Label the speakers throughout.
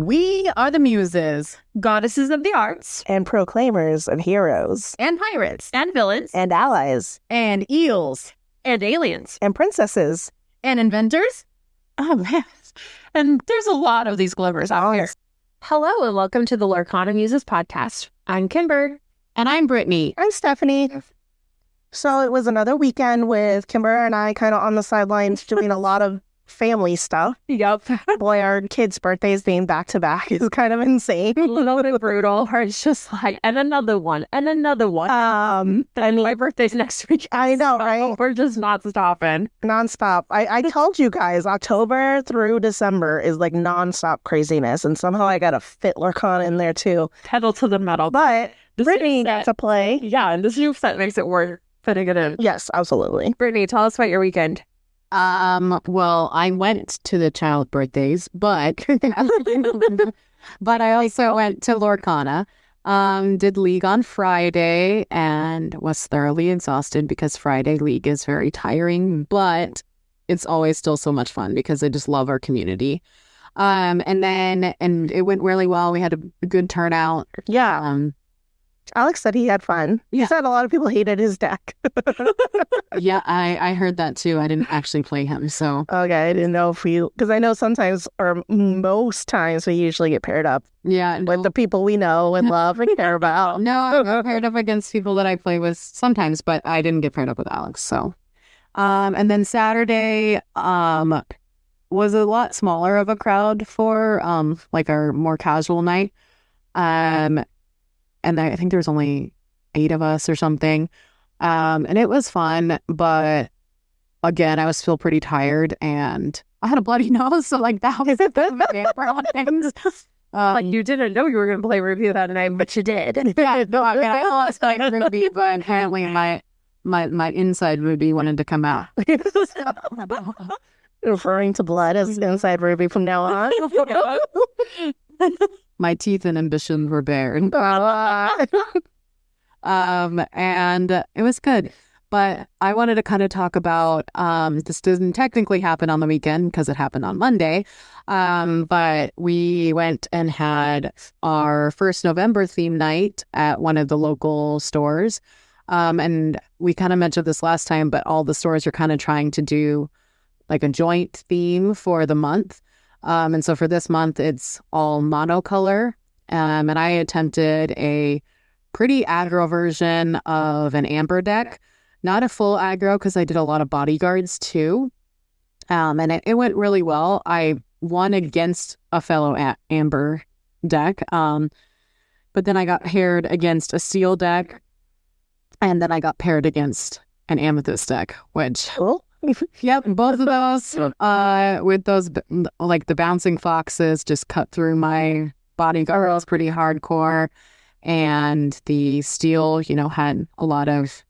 Speaker 1: We are the Muses, goddesses of the arts,
Speaker 2: and proclaimers of heroes,
Speaker 1: and pirates, and villains,
Speaker 2: and allies,
Speaker 1: and eels,
Speaker 3: and aliens,
Speaker 2: and princesses,
Speaker 1: and inventors.
Speaker 3: Oh, man. And there's a lot of these glimmers out here. Hello, and welcome to the Lorcana Muses podcast. I'm Kimber.
Speaker 1: And I'm Brittany.
Speaker 2: I'm Stephanie. So it was another weekend with Kimber and I kind of on the sidelines doing a lot of family stuff.
Speaker 3: Yup.
Speaker 2: Boy, our kids' birthdays being back to back is kind of insane.
Speaker 3: A little bit brutal. Or it's just like, and another one, and another one.
Speaker 2: I mean,
Speaker 3: my birthday's next week.
Speaker 2: I know,
Speaker 3: So
Speaker 2: right?
Speaker 3: We're just not stopping.
Speaker 2: Nonstop. I told you guys, October through December is like nonstop craziness, and somehow I got a fit Lorcana in there too.
Speaker 3: Pedal to the metal.
Speaker 2: But
Speaker 3: This
Speaker 2: Brittany
Speaker 3: new
Speaker 2: got
Speaker 3: set-
Speaker 2: to play.
Speaker 3: Yeah, and this new set makes it worth fitting it in.
Speaker 2: Yes, absolutely.
Speaker 3: Brittany, tell us about your weekend.
Speaker 1: Well, I went to the child birthdays, but but I also went to Lorcana. Did League on Friday and was thoroughly exhausted because Friday League is very tiring, but it's always still so much fun because I just love our community. And it went really well. We had a good turnout.
Speaker 2: Yeah. Alex said he had fun. He
Speaker 1: Yeah.
Speaker 2: said a lot of people hated his deck.
Speaker 1: Yeah, I heard that too. I didn't actually play him, so
Speaker 2: Okay, I didn't know if we, because I know sometimes, or most times, we usually get paired up
Speaker 1: yeah.
Speaker 2: with the people we know and love and care about.
Speaker 1: No, I've paired up against people that I play with sometimes, but I didn't get paired up with Alex. So, and then Saturday, was a lot smaller of a crowd for like our more casual night. And I think there was only 8 of us or something. And it was fun, but again, I was still pretty tired and I had a bloody nose, so like that was things.
Speaker 3: Like you didn't know you were going to play Ruby that night, but you did.
Speaker 1: Yeah, no, I mean, I always like Ruby, but apparently my inside Ruby wanted to come out.
Speaker 2: Referring to blood as inside Ruby from now on.
Speaker 1: My teeth and ambitions were bared. And it was good. But I wanted to kind of talk about, this doesn't technically happen on the weekend because it happened on Monday. But we went and had our first November theme night at one of the local stores. And we kind of mentioned this last time, but all the stores are kind of trying to do like a joint theme for the month. And so for this month, it's all monocolor. And I attempted a pretty aggro version of an amber deck. Not a full aggro because I did a lot of bodyguards too. And it went really well. I won against a fellow amber deck. But then I got paired against a steel deck. And then I got paired against an amethyst deck, which...
Speaker 2: Cool.
Speaker 1: Yep, both of those with those like the bouncing foxes just cut through my bodyguards pretty hardcore, and the steel, had a lot of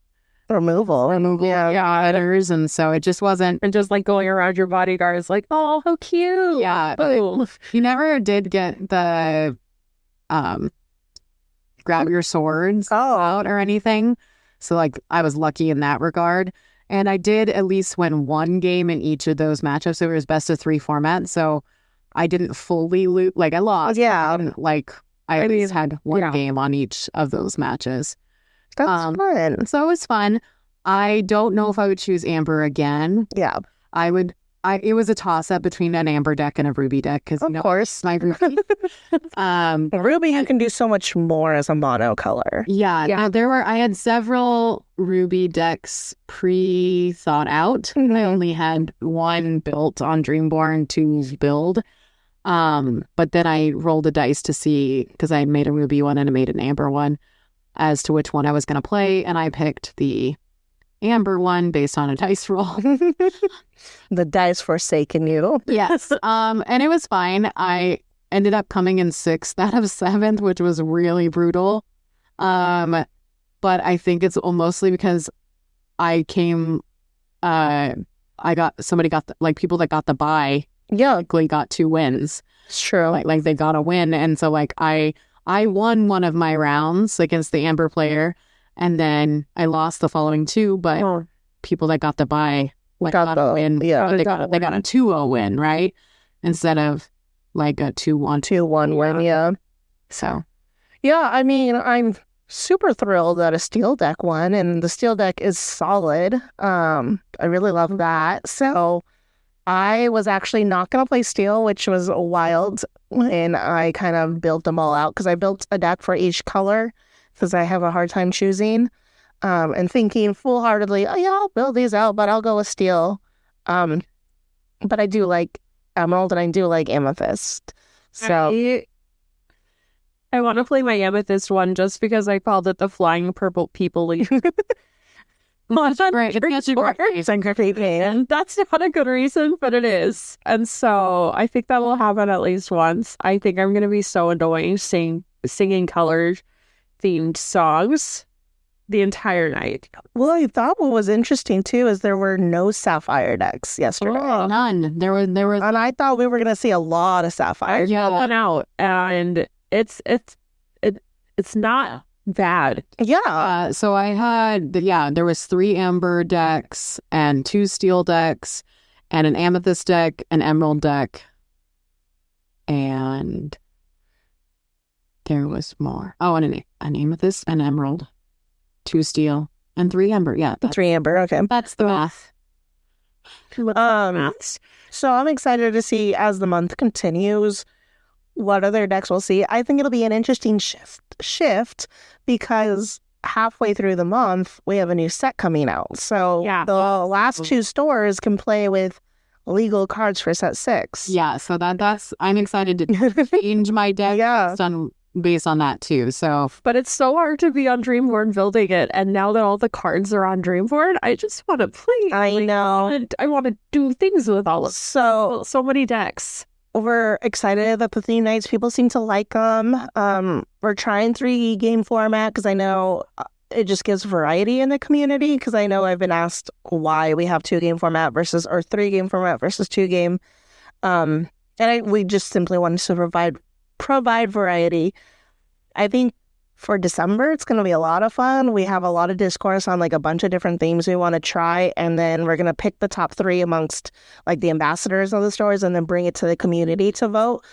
Speaker 2: Removal.
Speaker 1: others, and so it just wasn't.
Speaker 3: And just like going around your bodyguards like, oh, how cute.
Speaker 1: Yeah,
Speaker 3: Boom.
Speaker 1: you never did get the grab your swords out or anything. So like I was lucky in that regard. And I did at least win one game in each of those matchups. So it was best of 3 format. So I didn't fully lose. Like I lost.
Speaker 2: Yeah.
Speaker 1: I didn't, I at least had one game on each of those matches.
Speaker 2: That's fun.
Speaker 1: So it was fun. I don't know if I would choose Amber again.
Speaker 2: Yeah.
Speaker 1: It was a toss-up between an Amber deck and a Ruby deck. Because,
Speaker 2: Of course.
Speaker 1: my Ruby.
Speaker 2: Ruby, you can do so much more as a monocolor.
Speaker 1: Yeah. I had several Ruby decks pre-thought out. I only had one built on Dreamborn to build. But then I rolled the dice to see, because I made a Ruby one and I made an Amber one, as to which one I was going to play. And I picked the Amber one based on a dice roll.
Speaker 2: The dice forsaken you.
Speaker 1: Yes. And it was fine. I ended up coming in 6th out of 7th, which was really brutal. But I think it's mostly because I came, people that got the bye, likely got 2 wins.
Speaker 2: It's true.
Speaker 1: Like they got a win. And so like I won one of my rounds against the Amber player, and then I lost the following 2, but people that got the bye got a win.
Speaker 2: Yeah.
Speaker 1: They got a 2-0 win, right? Instead of like a 2-1.
Speaker 2: 2-1 win, yeah.
Speaker 1: So
Speaker 2: Yeah, I mean, I'm super thrilled that a steel deck won, and the steel deck is solid. I really love that. So I was actually not going to play steel, which was wild when I kind of built them all out, because I built a deck for each color because I have a hard time choosing, and thinking full-heartedly, oh yeah, I'll build these out, but I'll go with steel. But I do like emerald and I do like amethyst. So
Speaker 3: I want to play my amethyst one just because I called it the flying purple people leaf.
Speaker 1: great. It's such a great
Speaker 3: And that's not a good reason, but it is. And so I think that will happen at least once. I think I'm going to be so annoying singing colored themed songs the entire night.
Speaker 2: Well, I thought what was interesting too is there were no sapphire decks yesterday.
Speaker 3: Oh,
Speaker 1: none. There was
Speaker 2: And I thought we were going to see a lot of sapphire.
Speaker 3: yeah, one out, and it's not bad.
Speaker 2: Yeah.
Speaker 1: so I had there was 3 amber decks and 2 steel decks and an amethyst deck, an emerald deck, and there was more. Oh, and an amethyst, an emerald, 2 steel, and 3 amber. Yeah,
Speaker 2: 3 amber. Okay.
Speaker 1: that's the math.
Speaker 2: So I'm excited to see as the month continues what other decks we'll see. I think it'll be an interesting shift because halfway through the month we have a new set coming out. So
Speaker 3: Yeah.
Speaker 2: the last 2 stores can play with legal cards for set 6.
Speaker 1: Yeah, so that's I'm excited to change my deck
Speaker 2: Yeah.
Speaker 1: based on that too. So
Speaker 3: But it's so hard to be on Dreamborn building it, and now that all the cards are on Dreamborn, I just want to play.
Speaker 2: I know.
Speaker 3: And I want to do things with all of
Speaker 2: So
Speaker 3: many decks.
Speaker 2: we're excited that the theme nights, people seem to like them. We're trying 3 game format because I know it just gives variety in the community, because I know I've been asked why we have 2 game format or 3 game format versus 2 game. We just simply wanted to provide variety. I think for December, it's going to be a lot of fun. We have a lot of discourse on like a bunch of different themes we want to try, and then we're going to pick the top 3 amongst like the ambassadors of the stores and then bring it to the community to vote.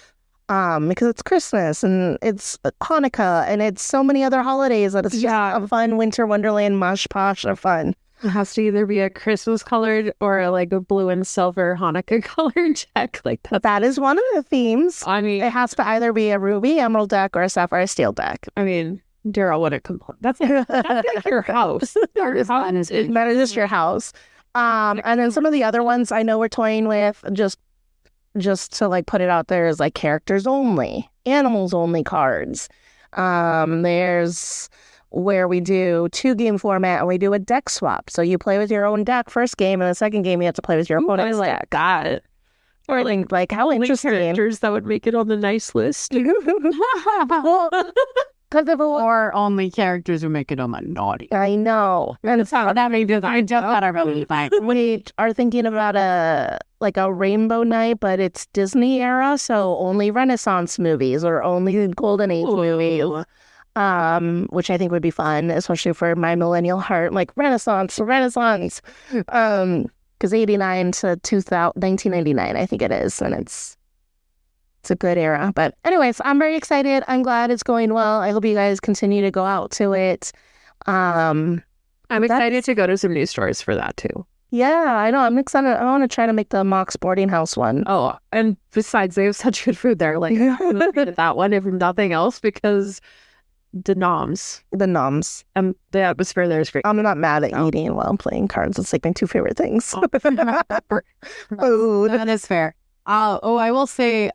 Speaker 2: Because it's Christmas and it's Hanukkah and it's so many other holidays that it's just a fun winter wonderland mosh posh of fun.
Speaker 3: It has to either be a Christmas colored or like a blue and silver Hanukkah colored deck. Like that.
Speaker 2: That is one of the themes.
Speaker 3: I mean,
Speaker 2: It has to either be a ruby emerald deck or a sapphire steel deck.
Speaker 3: Daryl wouldn't complain. That's like your house.
Speaker 1: that is
Speaker 2: That is just your house. And then some of the other ones I know we're toying with, just to like put it out there, is like characters only, animals only cards. There's where we do 2 game format and we do a deck swap. So you play with your own deck first game, and the second game you have to play with your opponent's deck.
Speaker 3: that.
Speaker 2: Or like how interesting.
Speaker 3: Characters that would make it on the nice list.
Speaker 1: or only characters who make it on the naughty.
Speaker 2: I know. And
Speaker 1: That may be I just thought I really like.
Speaker 2: we are thinking about a rainbow night, but it's Disney era, so only Renaissance movies or only Golden Age movies. Which I think would be fun, especially for my millennial heart, like Renaissance. Because 89 to 1999, I think it is, and it's a good era. But anyways, I'm very excited. I'm glad it's going well. I hope you guys continue to go out to it.
Speaker 3: I'm excited to go to some new stores for that too.
Speaker 2: Yeah, I know. I'm excited. I want to try to make the Mox Boarding House one.
Speaker 3: Oh, and besides, they have such good food there. Like, I'm looking at that one, if nothing else, because the noms.
Speaker 2: The noms.
Speaker 3: And the atmosphere there is great.
Speaker 2: I'm not mad at eating while I'm playing cards. It's like my 2 favorite things. Food.
Speaker 1: That is fair. I will say,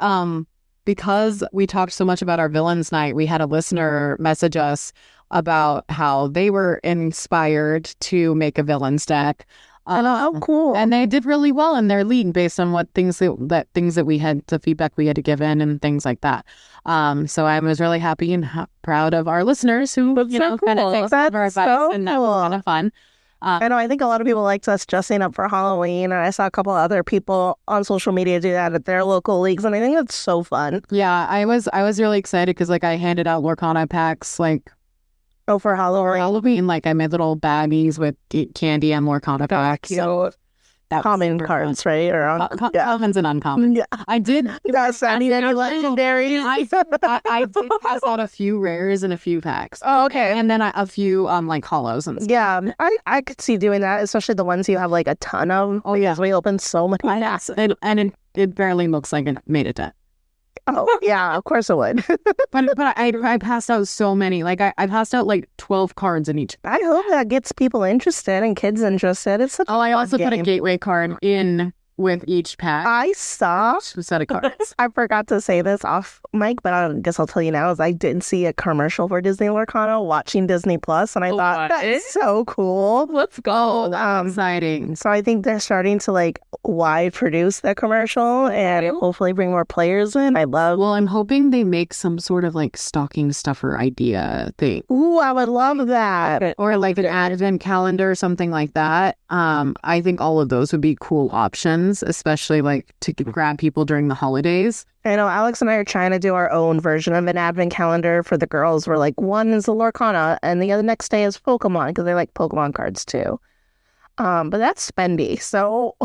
Speaker 1: because we talked so much about our villains night, we had a listener message us about how they were inspired to make a villains deck.
Speaker 2: Oh, cool.
Speaker 1: And they did really well in their league based on what things that we had, the feedback we had to give in and things like that. So I was really happy and proud of our listeners who, kind of take some of our advice, and that was kind of fun.
Speaker 2: I know. I think a lot of people liked us dressing up for Halloween, and I saw a couple other people on social media do that at their local leagues, and I think that's so fun.
Speaker 1: Yeah, I was really excited because like I handed out Lorcana packs like
Speaker 2: for Halloween.
Speaker 1: Like I made little baggies with candy and Lorcana packs.
Speaker 2: Cute.
Speaker 1: That was
Speaker 2: common
Speaker 1: super fun.
Speaker 2: cards, right? Or yeah.
Speaker 1: Commons and uncommon.
Speaker 2: Yeah.
Speaker 1: I did.
Speaker 2: That's any legendary.
Speaker 1: I did pass out a few rares and a few packs.
Speaker 2: Oh, okay.
Speaker 1: And then a few like hollows and stuff.
Speaker 2: Yeah, I could see doing that, especially the ones you have like a ton of.
Speaker 1: Oh yeah.
Speaker 2: We opened so many.
Speaker 1: It barely looks like it made it to.
Speaker 2: Oh yeah, of course it would.
Speaker 1: But I passed out so many. Like I passed out like 12 cards in each.
Speaker 2: I hope that gets people interested and kids interested. It's such.
Speaker 1: Oh, I also put a
Speaker 2: game.
Speaker 1: gateway card in with each pack.
Speaker 2: I saw.
Speaker 1: A set of cards.
Speaker 2: I forgot to say this off mic, but I guess I'll tell you now. Is I did see a commercial for Disney Lorcana watching Disney Plus, and I thought that's so cool.
Speaker 1: Let's go. That's exciting.
Speaker 2: So I think they're starting to like wide produce the commercial and hopefully bring more players in. I love.
Speaker 1: Well, I'm hoping they make some sort of like stocking stuffer idea thing.
Speaker 2: Ooh, I would love that.
Speaker 1: Or like an advent calendar or something like that. I think all of those would be cool options, especially like to grab people during the holidays.
Speaker 2: I know Alex and I are trying to do our own version of an advent calendar for the girls. We're like, one is the Lorcana and the other next day is Pokemon because they like Pokemon cards too. But that's spendy. So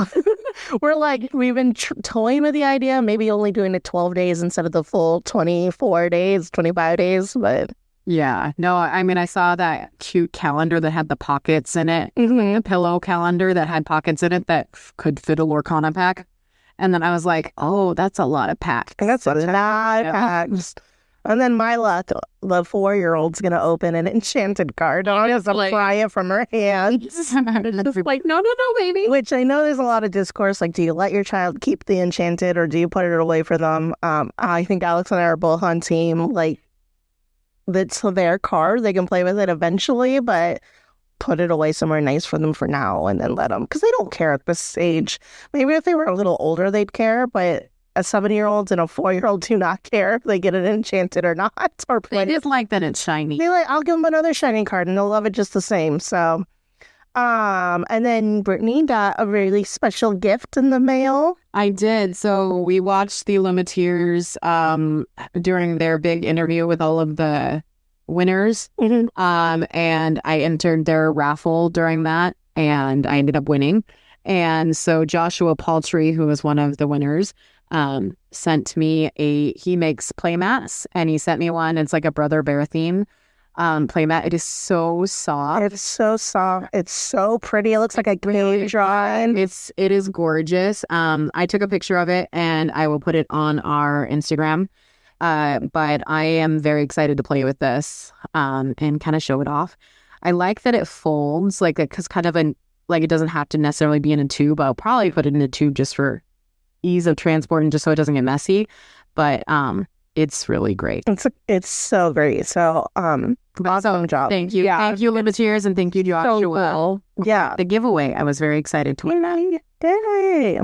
Speaker 2: we're like, we've been toying with the idea, maybe only doing it 12 days instead of the full 24 days, 25 days. But
Speaker 1: yeah, no, I mean, I saw that cute calendar that had the pockets in it, a pillow calendar that had pockets in it that could fit a Lorcana pack. And then I was like, oh, that's a lot of packs.
Speaker 2: That's a lot of packs. And then Mila, the 4-year-old's going to open an enchanted card. I'll just pry it from her hands.
Speaker 3: Just like, no, baby.
Speaker 2: Which I know there's a lot of discourse. Like, do you let your child keep the enchanted or do you put it away for them? I think Alex and I are both on team. Like, that's their card. They can play with it eventually, but put it away somewhere nice for them for now and then let them. Because they don't care at this age. Maybe if they were a little older, they'd care, but a 7-year-old and a 4-year-old do not care if they get it enchanted or not. Or
Speaker 1: they just like that it's shiny.
Speaker 2: They like, I'll give them another shiny card and they'll love it just the same. So, and then Brittany got a really special gift in the mail.
Speaker 1: I did. So we watched the Limiteers during their big interview with all of the winners. And I entered their raffle during that and I ended up winning. And so Joshua Paltry, who was one of the winners, sent me he makes playmats and he sent me one. It's like a Brother Bear theme playmat. It is so soft.
Speaker 2: It's so soft. It's so pretty. It looks like a glue drawing.
Speaker 1: It is gorgeous. I took a picture of it and I will put it on our Instagram. But I am very excited to play with this and kind of show it off. I like that it folds like because kind of like it doesn't have to necessarily be in a tube. I'll probably put it in a tube just for ease of transport and just so it doesn't get messy. But it's really great.
Speaker 2: It's so great. So awesome job.
Speaker 1: Thank you.
Speaker 3: Yeah.
Speaker 1: Thank you, Limiteers, and thank you, Joshua.
Speaker 3: So cool.
Speaker 2: Yeah.
Speaker 1: The giveaway. I was very excited to win.
Speaker 2: Yay.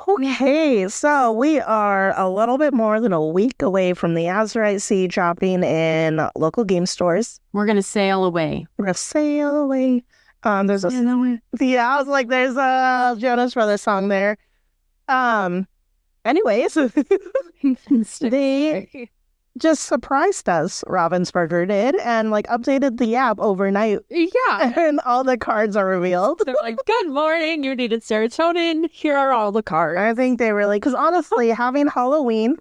Speaker 2: Okay, so we are a little bit more than a week away from the Azurite Sea dropping in local game stores.
Speaker 1: We're gonna sail away.
Speaker 2: We're gonna sail away. There's I was like, there's a Jonas Brothers song there. Anyways, they just surprised us, Ravensburger did, and like updated the app overnight.
Speaker 3: Yeah.
Speaker 2: And all the cards are revealed.
Speaker 3: They're like, good morning, you needed serotonin. Here are all the cards.
Speaker 2: I think they really, because honestly, having Halloween,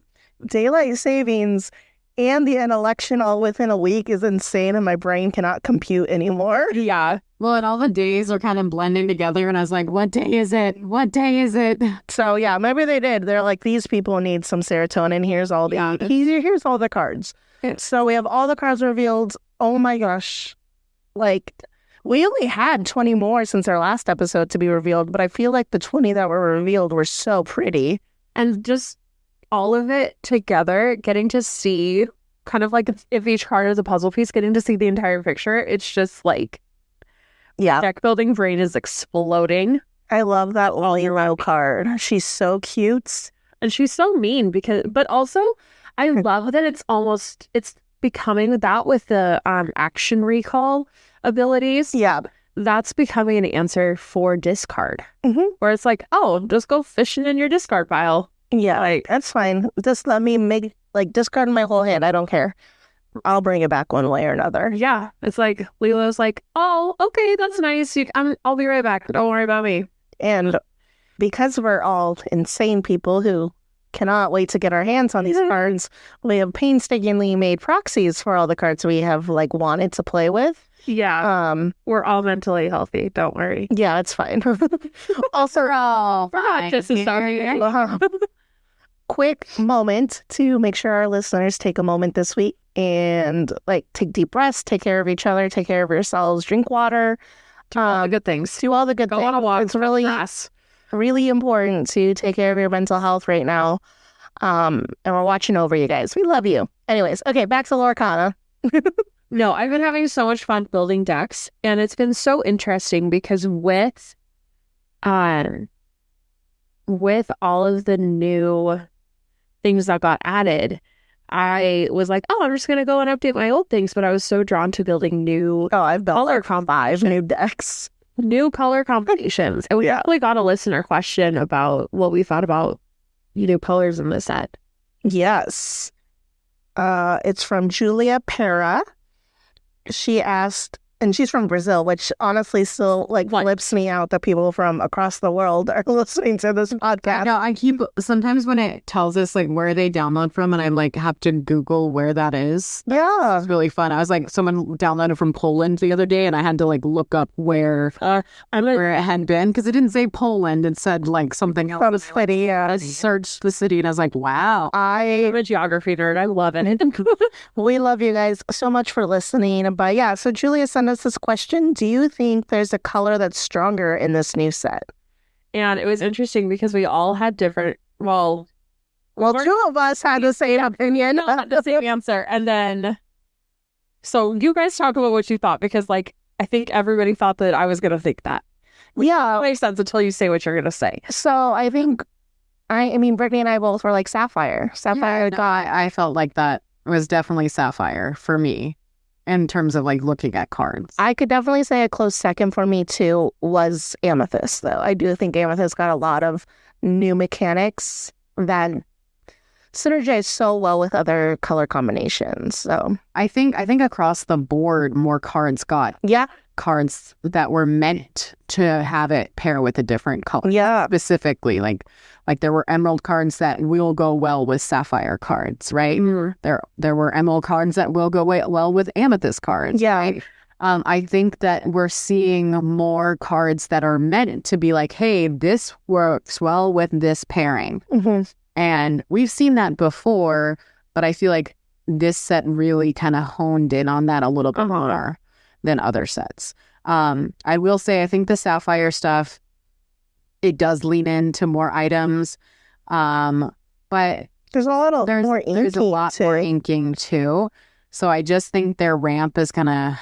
Speaker 2: daylight savings, and an election all within a week is insane, and my brain cannot compute anymore.
Speaker 3: Yeah.
Speaker 1: Well, and all the days are kind of blending together, and I was like, what day is it? What day is it?
Speaker 2: So yeah, maybe they did. They're like, these people need some serotonin. Here's all here's all the cards. So we have all the cards revealed. Oh my gosh. Like, we only had 20 more since our last episode to be revealed, but I feel like the 20 that were revealed were so pretty.
Speaker 3: And just all of it together, getting to see kind of like if each card is a puzzle piece, getting to see the entire picture, it's just like,
Speaker 2: yeah,
Speaker 3: deck building brain is exploding.
Speaker 2: I love that Lilo card. She's so cute.
Speaker 3: And she's so mean but also I love that it's becoming that with the action recall abilities.
Speaker 2: Yeah.
Speaker 3: That's becoming an answer for discard. Where it's like, oh, just go fishing in your discard pile.
Speaker 2: Yeah, like, that's fine. Just let me discard my whole hand. I don't care. I'll bring it back one way or another.
Speaker 3: Yeah, it's like Lilo's like, oh, okay, that's nice. I'll be right back. Don't worry about me.
Speaker 2: And because we're all insane people who cannot wait to get our hands on these cards, we have painstakingly made proxies for all the cards we have like wanted to play with.
Speaker 3: Yeah. We're all mentally healthy. Don't worry.
Speaker 2: Yeah, it's fine. Also,
Speaker 1: We're all
Speaker 3: We're not just as sorry.
Speaker 2: quick moment to make sure our listeners take a moment this week and like take deep breaths, take care of each other, take care of yourselves, drink water,
Speaker 3: All the good things.
Speaker 2: do all the good
Speaker 3: Go
Speaker 2: things.
Speaker 3: on a walk.
Speaker 2: It's really important to take care of your mental health right now. And we're watching over you guys. We love you. Anyways, okay, back to Lorcana.
Speaker 3: No, I've been having so much fun building decks, and it's been so interesting because with all of the new things that got added, I was like, oh, I'm just gonna go and update my old things, but I was so drawn to building new
Speaker 2: Oh, I've built
Speaker 3: color
Speaker 2: like 5 new decks.
Speaker 3: new color combinations. And we
Speaker 2: Yeah.
Speaker 3: actually got a listener question about what we thought about new colors in the set.
Speaker 2: Yes. It's from Julia Pera. She asked, and she's from Brazil, which honestly still like
Speaker 3: What?
Speaker 2: flips me out that people from across the world are listening to this podcast.
Speaker 1: No, I keep sometimes when it tells us like where they download from, and I like have to Google where that is.
Speaker 2: Yeah.
Speaker 1: It's really fun. I was like, someone downloaded from Poland the other day, and I had to like look up where it had been because it didn't say Poland. It said like something else.
Speaker 2: From city, yeah.
Speaker 1: I searched the city, and I was like, wow.
Speaker 3: I'm a geography nerd. I love it.
Speaker 2: We love you guys so much for listening. But yeah, so Julia sent us this question. Do you think there's a color that's stronger in this new set?
Speaker 3: And it was interesting because we all had different,
Speaker 2: Well, 2 of us had the same opinion.
Speaker 3: not the same answer. And then, so you guys talk about what you thought because, like, I think everybody thought that I was going to think that.
Speaker 2: Yeah.
Speaker 3: It makes sense until you say what you're going to say.
Speaker 2: So I think, I mean, Brittany and I both were like Sapphire. Sapphire
Speaker 1: No,
Speaker 2: got,
Speaker 1: I felt like that was definitely Sapphire for me in terms of like looking at cards.
Speaker 2: I could definitely say a close second for me too was Amethyst, though. I do think Amethyst got a lot of new mechanics that synergize so well with other color combinations. So
Speaker 1: I think across the board, more cards got
Speaker 2: yeah,
Speaker 1: cards that were meant to have it pair with a different color.
Speaker 2: yeah,
Speaker 1: Specifically, like there were emerald cards that will go well with sapphire cards, right? There were emerald cards that will go well with amethyst cards.
Speaker 2: yeah.
Speaker 1: Right? I think that we're seeing more cards that are meant to be like, hey, this works well with this pairing.
Speaker 2: Mhm.
Speaker 1: And we've seen that before, but I feel like this set really kind of honed in on that a little bit more than other sets. I will say, I think the sapphire stuff, it does lean into more items, but
Speaker 2: There's a lot of
Speaker 1: there's
Speaker 2: more
Speaker 1: a lot more inking too. So I just think their ramp is gonna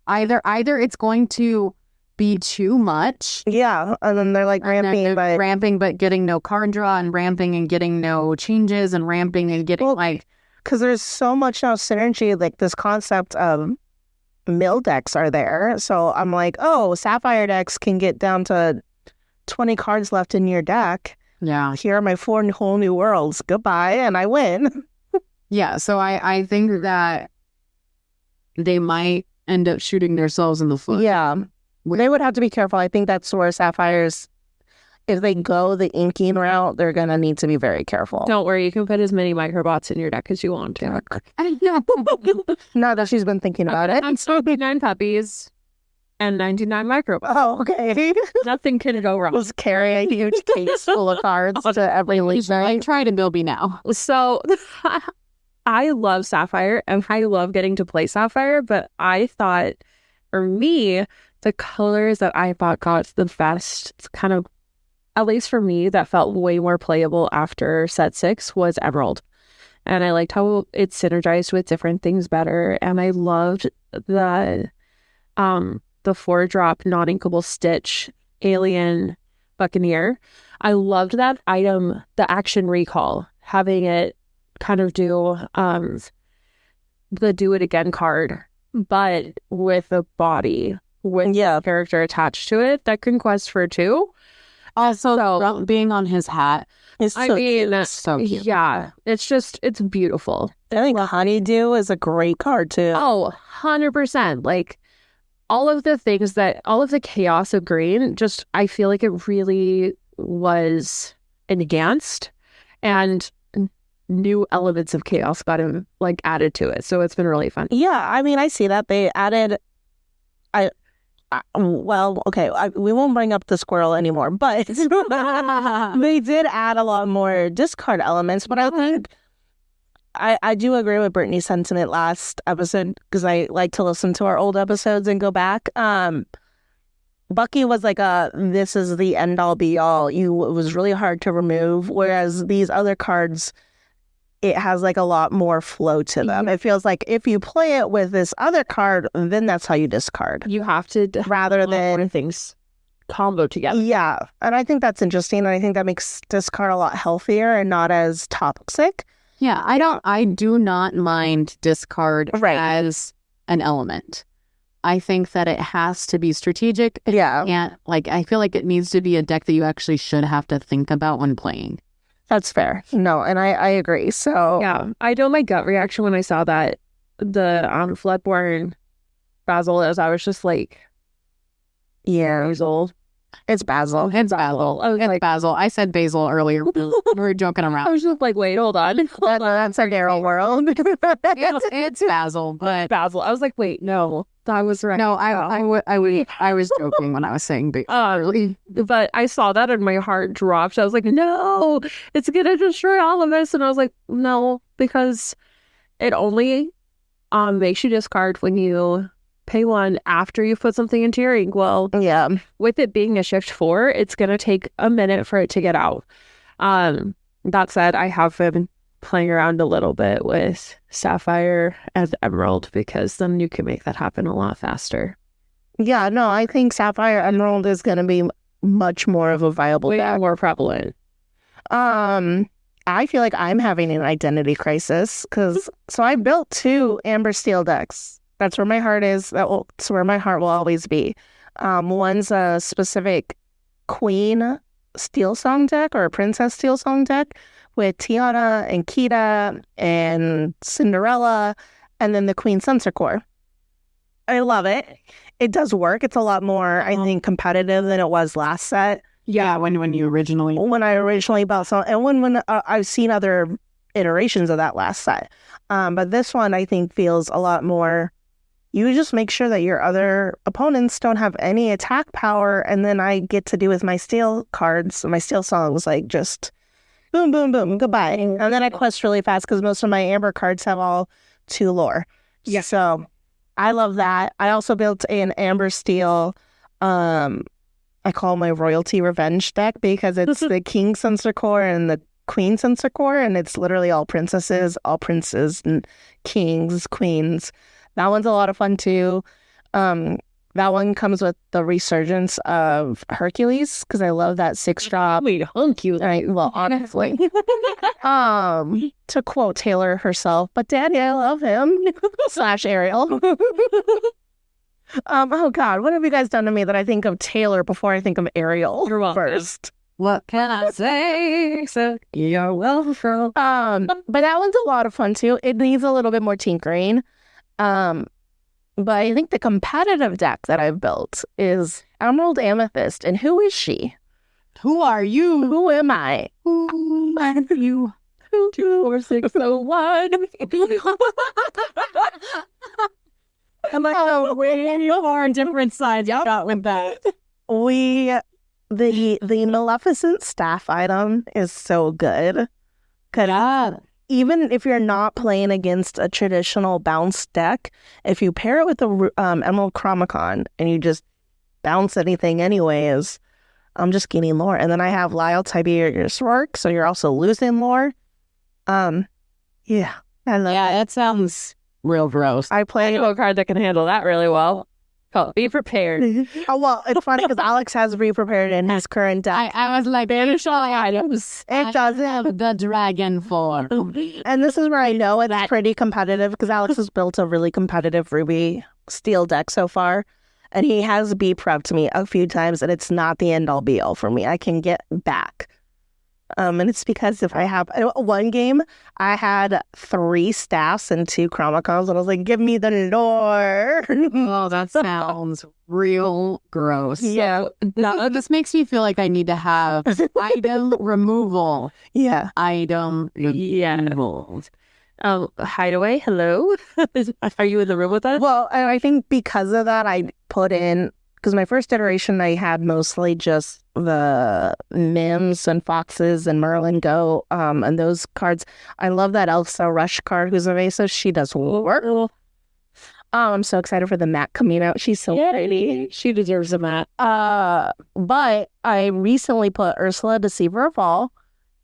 Speaker 1: either it's going to be too much.
Speaker 2: Yeah, and then they're like
Speaker 1: and then
Speaker 2: ramping,
Speaker 1: they're
Speaker 2: but
Speaker 1: ramping, but getting no card draw, and ramping and getting no changes, and ramping and getting like
Speaker 2: because there's so much now synergy, like this concept of mill decks are there. So I'm like, oh, Sapphire decks can get down to 20 cards left in your deck.
Speaker 1: yeah.
Speaker 2: Here are my 4 whole new worlds. Goodbye, and I win.
Speaker 1: Yeah, so I think that they might end up shooting themselves in the foot.
Speaker 2: Yeah, they would have to be careful. I think that's where Sapphires, if they go the inking route, they're gonna need to be very careful.
Speaker 3: Don't worry, you can put as many microbots in your deck as you want to.
Speaker 2: Now that she's been thinking about it.
Speaker 3: I'm 99 puppies and 99 microbots.
Speaker 2: Oh, okay.
Speaker 3: Nothing can go wrong.
Speaker 2: Just carry a huge case full of cards to every league
Speaker 1: I
Speaker 2: night.
Speaker 1: try to Milby now.
Speaker 3: So I love Sapphire and I love getting to play Sapphire, but I thought for me, the colors that I thought got the best kind of, at least for me, that felt way more playable after set 6 was Emerald. And I liked how it synergized with different things better. And I loved the 4-drop non-inkable Stitch Alien Buccaneer. I loved that item, the action recall, having it kind of do the do it again card, but with a body, with a character attached to it that can quest for 2.
Speaker 1: Also, being on his hat.
Speaker 3: I mean,
Speaker 1: so cute.
Speaker 3: yeah, it's beautiful.
Speaker 2: I think Honeydew is a great card too.
Speaker 3: Oh, 100%. Like, all of the chaos of green, just I feel like it really was enhanced, and new elements of chaos got added to it. So it's been really fun.
Speaker 2: Yeah, I mean, I see that they added. We won't bring up the squirrel anymore, but they did add a lot more discard elements. But I think I do agree with Brittany's sentiment last episode, because I like to listen to our old episodes and go back. Bucky was like this is the end all be all. It was really hard to remove, whereas these other cards, it has like a lot more flow to them. It feels like if you play it with this other card, then that's how you discard.
Speaker 3: You have to
Speaker 2: rather than
Speaker 3: things combo together.
Speaker 2: Yeah, and I think that's interesting, and I think that makes discard a lot healthier and not as toxic.
Speaker 1: Yeah, I do not mind discard as an element. I think that it has to be strategic.
Speaker 2: Yeah.
Speaker 1: And I feel like it needs to be a deck that you actually should have to think about when playing.
Speaker 2: That's fair. No, and I agree. So
Speaker 3: yeah, I know my gut reaction when I saw that the Floodborn Basil is, I was just like,
Speaker 2: yeah,
Speaker 3: years old.
Speaker 2: It's Basil.
Speaker 1: It's Basil. It's Basil. I said Basil earlier. We were joking around.
Speaker 3: I was just like, wait, hold on.
Speaker 2: That's our Daryl world.
Speaker 1: It's Basil, but
Speaker 3: Basil. I was like, wait, no, that was right.
Speaker 1: No, I was joking when I was saying Basil.
Speaker 3: But I saw that and my heart dropped. I was like, no, it's gonna destroy all of us. And I was like, no, because it only makes you discard when you pay one after you put something into your inkwell.
Speaker 2: Yeah.
Speaker 3: With it being a shift 4, it's going to take a minute for it to get out. That said, I have been playing around a little bit with Sapphire and Emerald, because then you can make that happen a lot faster.
Speaker 2: Yeah, no, I think Sapphire Emerald is going to be much more of a viable deck.
Speaker 3: More prevalent.
Speaker 2: I feel like I'm having an identity crisis, so I built 2 Amber Steel decks. That's where my heart is. That's where my heart will always be. One's a specific Queen Steel Song deck, or a Princess Steel Song deck, with Tiana and Kita and Cinderella, and then the Queen Sensor Core. I love it. It does work. It's a lot more, I think, competitive than it was last set.
Speaker 1: Yeah, when I
Speaker 2: originally bought some, and when I've seen other iterations of that last set. But this one, I think, feels a lot more. You just make sure that your other opponents don't have any attack power, and then I get to do with my steel cards, my steel songs, like just boom, boom, boom, goodbye. And then I quest really fast, because most of my Amber cards have all 2 lore.
Speaker 3: Yeah.
Speaker 2: So I love that. I also built an Amber Steel, I call my Royalty Revenge deck, because it's the King Sensor Core and the Queen Sensor Core, and it's literally all princesses, and kings, queens. That one's a lot of fun too. That one comes with the Resurgence of Hercules, because I love that 6-drop.
Speaker 3: Wait, Hercules.
Speaker 2: Well, honestly. To quote Taylor herself, but Daddy, I love him. / Ariel. Oh God, what have you guys done to me that I think of Taylor before I think of Ariel?
Speaker 3: You're welcome.
Speaker 2: First.
Speaker 1: What can I say? So you're welcome.
Speaker 2: But that one's a lot of fun too. It needs a little bit more tinkering. But I think the competitive deck that I've built is Emerald Amethyst. And who is she?
Speaker 1: Who are you?
Speaker 2: Who am I?
Speaker 1: Who are you?
Speaker 3: 2, 4, 6, 1.
Speaker 1: I'm like, oh, we are on different sides. Y'all got with that.
Speaker 2: The Maleficent staff item is so good. Even if you're not playing against a traditional bounce deck, if you pair it with the Emerald Chromicon and you just bounce anything anyways, I'm just getting lore. And then I have Lyle Tiberius Rourke, so you're also losing lore. Yeah.
Speaker 1: That sounds real gross.
Speaker 2: I play
Speaker 3: a card that can handle that really well. Oh, be prepared.
Speaker 2: Oh, well, it's funny because Alex has re-prepared in his current deck.
Speaker 1: I was like, banish all the items.
Speaker 2: It does
Speaker 1: have the dragon form.
Speaker 2: And this is where I know it's pretty competitive, because Alex has built a really competitive Ruby Steel deck so far. And he has B-prepped me a few times, and it's not the end-all be-all for me. I can get back. And it's because if I have one game, I had 3 staffs and 2 Chromicons, and I was like, give me the lore.
Speaker 1: Oh, that sounds real gross.
Speaker 2: Yeah.
Speaker 1: No, this makes me feel like I need to have item removal.
Speaker 2: Yeah.
Speaker 1: Item removal.
Speaker 3: Hideaway, hello? Are you in the room with us?
Speaker 2: Well, and I think because of that, I put in, because my first iteration, I had mostly just the Mims and Foxes and Merlin Go, and those cards. I love that Elsa Rush card who's evasive. She does work. Oh, I'm so excited for the Matt coming out. She's so pretty.
Speaker 3: She deserves a mat.
Speaker 2: But I recently put Ursula Deceiver of All,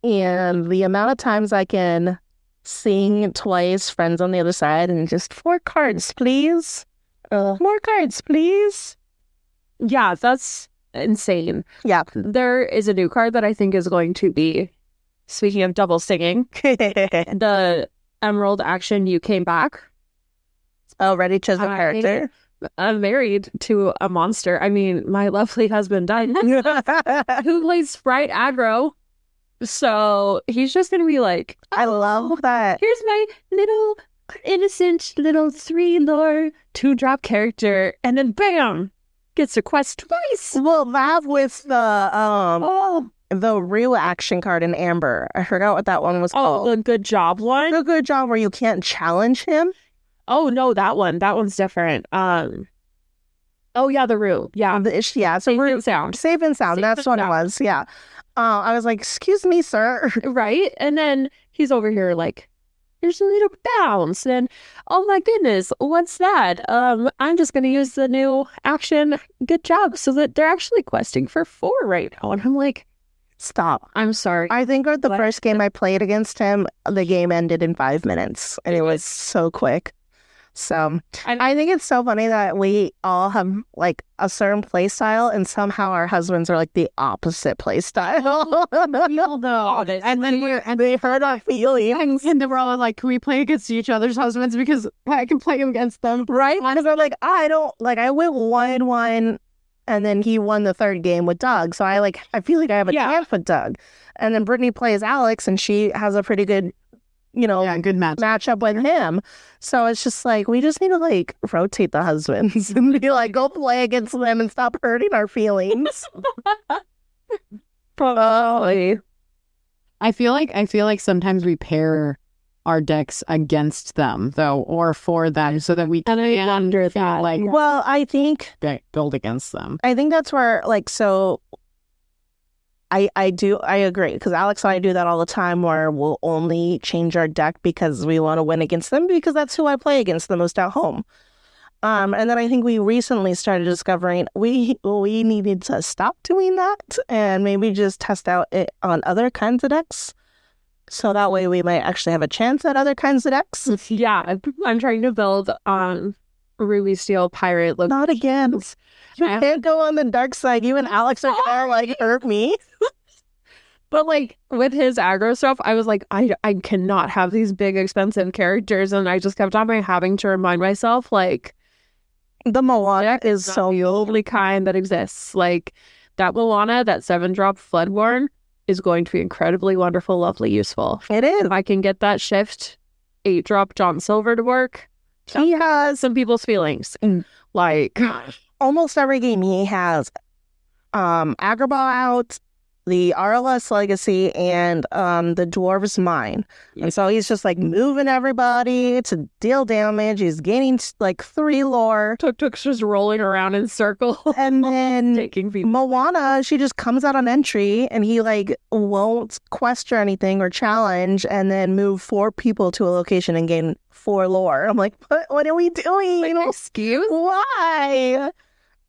Speaker 2: and the amount of times I can sing twice Friends on the Other Side and just 4 cards, please. More cards, please.
Speaker 3: Yeah, that's insane.
Speaker 2: Yeah.
Speaker 3: There is a new card that I think is going to be, speaking of double singing, the Emerald Action You Came Back.
Speaker 2: Already chosen character.
Speaker 3: I'm married to a monster. I mean, my lovely husband died. Who plays Sprite aggro. So he's just going to be like,
Speaker 2: I love that.
Speaker 3: Here's my little innocent little 3 lore 2-drop character. And then bam, gets a quest twice.
Speaker 2: Well, that with the real action card in Amber. I forgot what that one was called.
Speaker 3: The good job one?
Speaker 2: The good job where you can't challenge him.
Speaker 3: Oh, no, that one. That one's different. Oh, yeah, the Rue. Yeah.
Speaker 2: Yeah, so
Speaker 3: Safe and sound.
Speaker 2: Safe and sound. That's what it was. Yeah. I was like, excuse me, sir.
Speaker 3: Right? And then he's over here like, there's a little bounce. And oh my goodness, what's that? I'm just going to use the new action good job so that they're actually questing for 4 right now. And I'm like,
Speaker 2: stop.
Speaker 3: I'm sorry.
Speaker 2: I think the first game I played against him, the game ended in 5 minutes. And it was so quick. So I think it's so funny that we all have like a certain play style and somehow our husbands are like the opposite play style.
Speaker 1: And then they hurt our feelings. And then we're all like, can we play against each other's husbands? Because I can play against them.
Speaker 2: Right? Because I'm like, I went 1-1 and then he won the 3rd game with Doug. So I feel like I have a chance with Doug. And then Brittany plays Alex and she has a pretty good good matchup with him. So it's just like, we just need to like rotate the husbands and be like, go play against them and stop hurting our feelings.
Speaker 3: Probably.
Speaker 1: I feel like sometimes we pair our decks against them though, or for them, so that we
Speaker 3: can wonder that.
Speaker 1: Like,
Speaker 2: well, I think
Speaker 1: build against them.
Speaker 2: I think that's where I agree, because Alex and I do that all the time where we'll only change our deck because we want to win against them, because that's who I play against the most at home. And then I think we recently started discovering we needed to stop doing that and maybe just test out it on other kinds of decks. So that way we might actually have a chance at other kinds of decks.
Speaker 3: Yeah, I'm trying to build Ruby Steel Pirate.
Speaker 2: Not again. You can't go on the dark side. You and Alex are gonna like hurt me.
Speaker 3: But like with his aggro stuff, I was like, I cannot have these big expensive characters, and I just kept on having to remind myself like
Speaker 2: the Moana is so
Speaker 3: the only kind that exists. Like that Moana, that 7-drop Floodborn is going to be incredibly wonderful, lovely, useful.
Speaker 2: It is.
Speaker 3: If I can get that shift 8-drop John Silver to work, he has some people's feelings. Like
Speaker 2: almost every game he has Agrabah out, the RLS Legacy, and the Dwarves Mine. And so he's just like moving everybody to deal damage. He's gaining like 3 lore.
Speaker 3: Tuk-Tuk's just rolling around in circles.
Speaker 2: And then
Speaker 3: taking people.
Speaker 2: Moana, she just comes out on entry and he like won't quest or anything or challenge, and then move 4 people to a location and gain 4 lore. I'm like, what are we doing?
Speaker 3: Like, excuse?
Speaker 2: Why?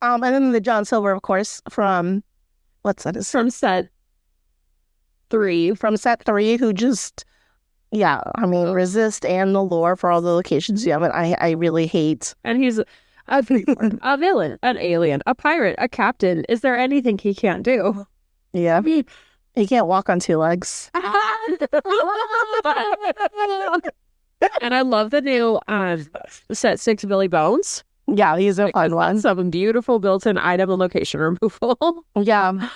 Speaker 2: And then the John Silver, of course, from what's that?
Speaker 3: From set 3.
Speaker 2: From set 3, who just, resist and the lore for all the locations you have. And I really hate.
Speaker 3: And he's a villain, an alien, a pirate, a captain. Is there anything he can't do?
Speaker 2: Yeah. He can't walk on 2 legs.
Speaker 3: And I love the new set 6 Billy Bones.
Speaker 2: Yeah, he's a fun one.
Speaker 3: Some beautiful built-in item and location removal.
Speaker 2: Yeah.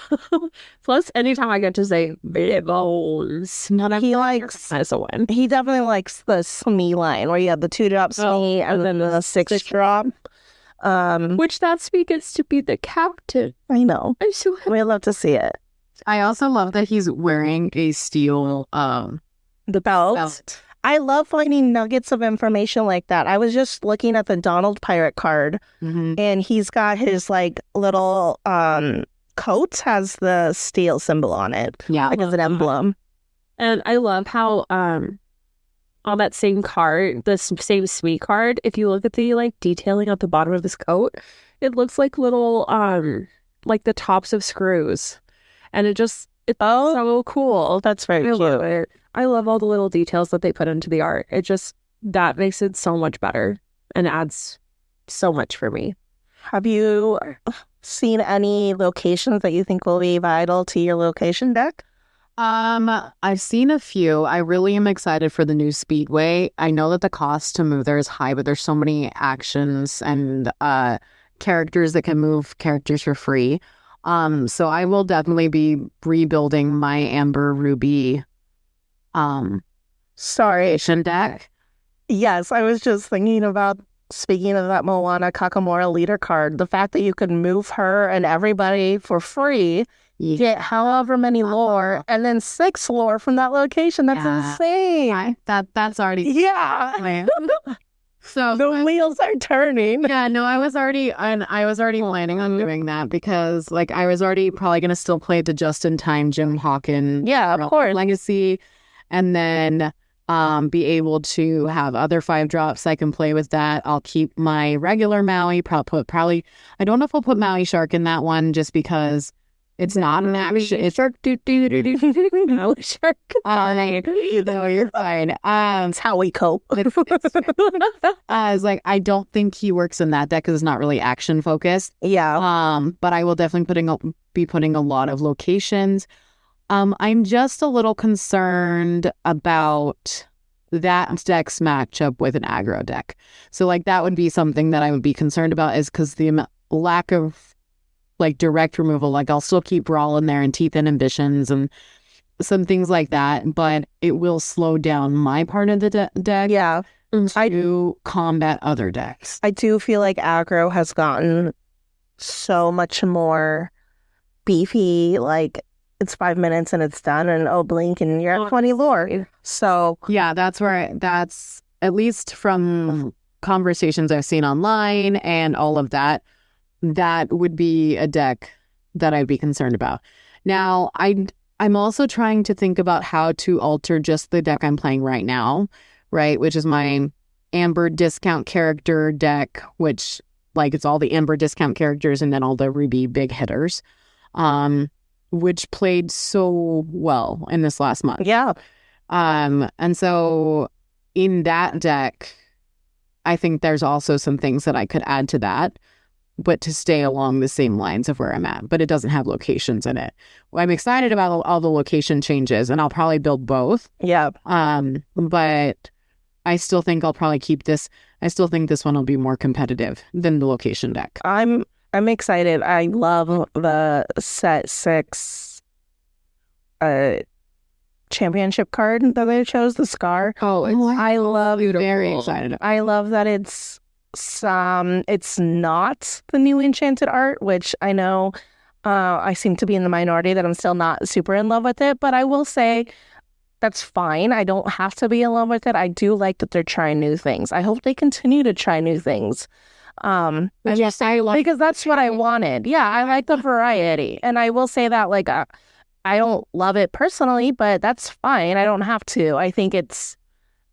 Speaker 3: Plus, anytime I get to say bones,
Speaker 2: He likes,
Speaker 3: that's a win.
Speaker 2: he definitely likes the SME line where you have the 2-drop SME and then the 6-drop.
Speaker 3: Which that SME gets to be the captain.
Speaker 2: I know.
Speaker 3: I'm so happy.
Speaker 2: We love to see it.
Speaker 1: I also love that he's wearing a steel
Speaker 2: The belt.
Speaker 1: belt.
Speaker 2: I love finding nuggets of information like that. I was just looking at the Donald Pirate card,
Speaker 1: Mhm.
Speaker 2: and he's got his like little coat has the steel symbol on it,
Speaker 1: Yeah.
Speaker 2: like as an emblem.
Speaker 3: And I love how on that same card, the same SME card, if you look at the like detailing at the bottom of his coat, it looks like little like the tops of screws. And it's so cool.
Speaker 2: That's very
Speaker 3: I love
Speaker 2: cute.
Speaker 3: it. I love all the little details that they put into the art. That makes it so much better and adds so much for me.
Speaker 2: Have you seen any locations that you think will be vital to your location deck?
Speaker 1: I've seen a few. I really am excited for the new Speedway. I know that the cost to move there is high, but there's so many actions and characters that can move characters for free. So I will definitely be rebuilding my Amber Ruby
Speaker 2: Sorry.
Speaker 1: deck.
Speaker 2: Yes, I was just thinking about, speaking of that Moana Kakamora leader card, the fact that you can move her and everybody for free, get however many lore, and then 6 lore from that location. That's
Speaker 1: Yeah.
Speaker 2: insane.
Speaker 1: That's already
Speaker 2: Yeah.
Speaker 1: so
Speaker 2: The wheels are turning.
Speaker 1: yeah, no, I was already planning on doing that because like I was already probably gonna still play the just in time Jim Hawkins
Speaker 2: Yeah, of course.
Speaker 1: legacy, and then be able to have other 5-drops. I can play with that. I'll keep my regular Maui. Probably I don't know if I'll put Maui Shark in that one just because it's not an action. It's
Speaker 3: Shark Maui Shark.
Speaker 1: no, you're fine.
Speaker 2: That's how we cope.
Speaker 1: I was like, I don't think he works in that deck because it's not really action focused.
Speaker 2: Yeah.
Speaker 1: But I will definitely be putting a lot of locations. I'm just a little concerned about that deck's matchup with an aggro deck. So like that would be something that I would be concerned about is because the lack of like direct removal. Like I'll still keep Brawl in there and Teeth and Ambitions and some things like that, but it will slow down my part of the deck
Speaker 2: Yeah.
Speaker 1: to combat other decks.
Speaker 2: I do feel like aggro has gotten so much more beefy. Like it's 5 minutes and it's done, and blink and you're at 20 lore. So
Speaker 1: Yeah, that's at least from conversations I've seen online and all of that, that would be a deck that I'd be concerned about. Now, I'm also trying to think about how to alter just the deck I'm playing right now, right? Which is my Amber discount character deck, which like it's all the Amber discount characters and then all the Ruby big hitters, which played so well in this last month.
Speaker 2: yeah,
Speaker 1: And so in that deck, I think there's also some things that I could add to that, but to stay along the same lines of where I'm at, but it doesn't have locations in it. Well, I'm excited about all the location changes and I'll probably build both.
Speaker 2: yeah.
Speaker 1: But I still think I'll probably keep this. I still think this one will be more competitive than the location deck.
Speaker 2: I'm excited. I love the set 6 championship card that I chose, the Scar.
Speaker 1: Oh,
Speaker 2: I love
Speaker 1: very excited.
Speaker 2: I love that it's not the new enchanted art, which I know I seem to be in the minority that I'm still not super in love with it, but I will say that's fine. I don't have to be in love with it. I do like that they're trying new things. I hope they continue to try new things.
Speaker 1: Yes, I like.
Speaker 2: Because that's what I wanted. Yeah, I like the variety. And I will say that like I don't love it personally, but that's fine. I don't have to. I think it's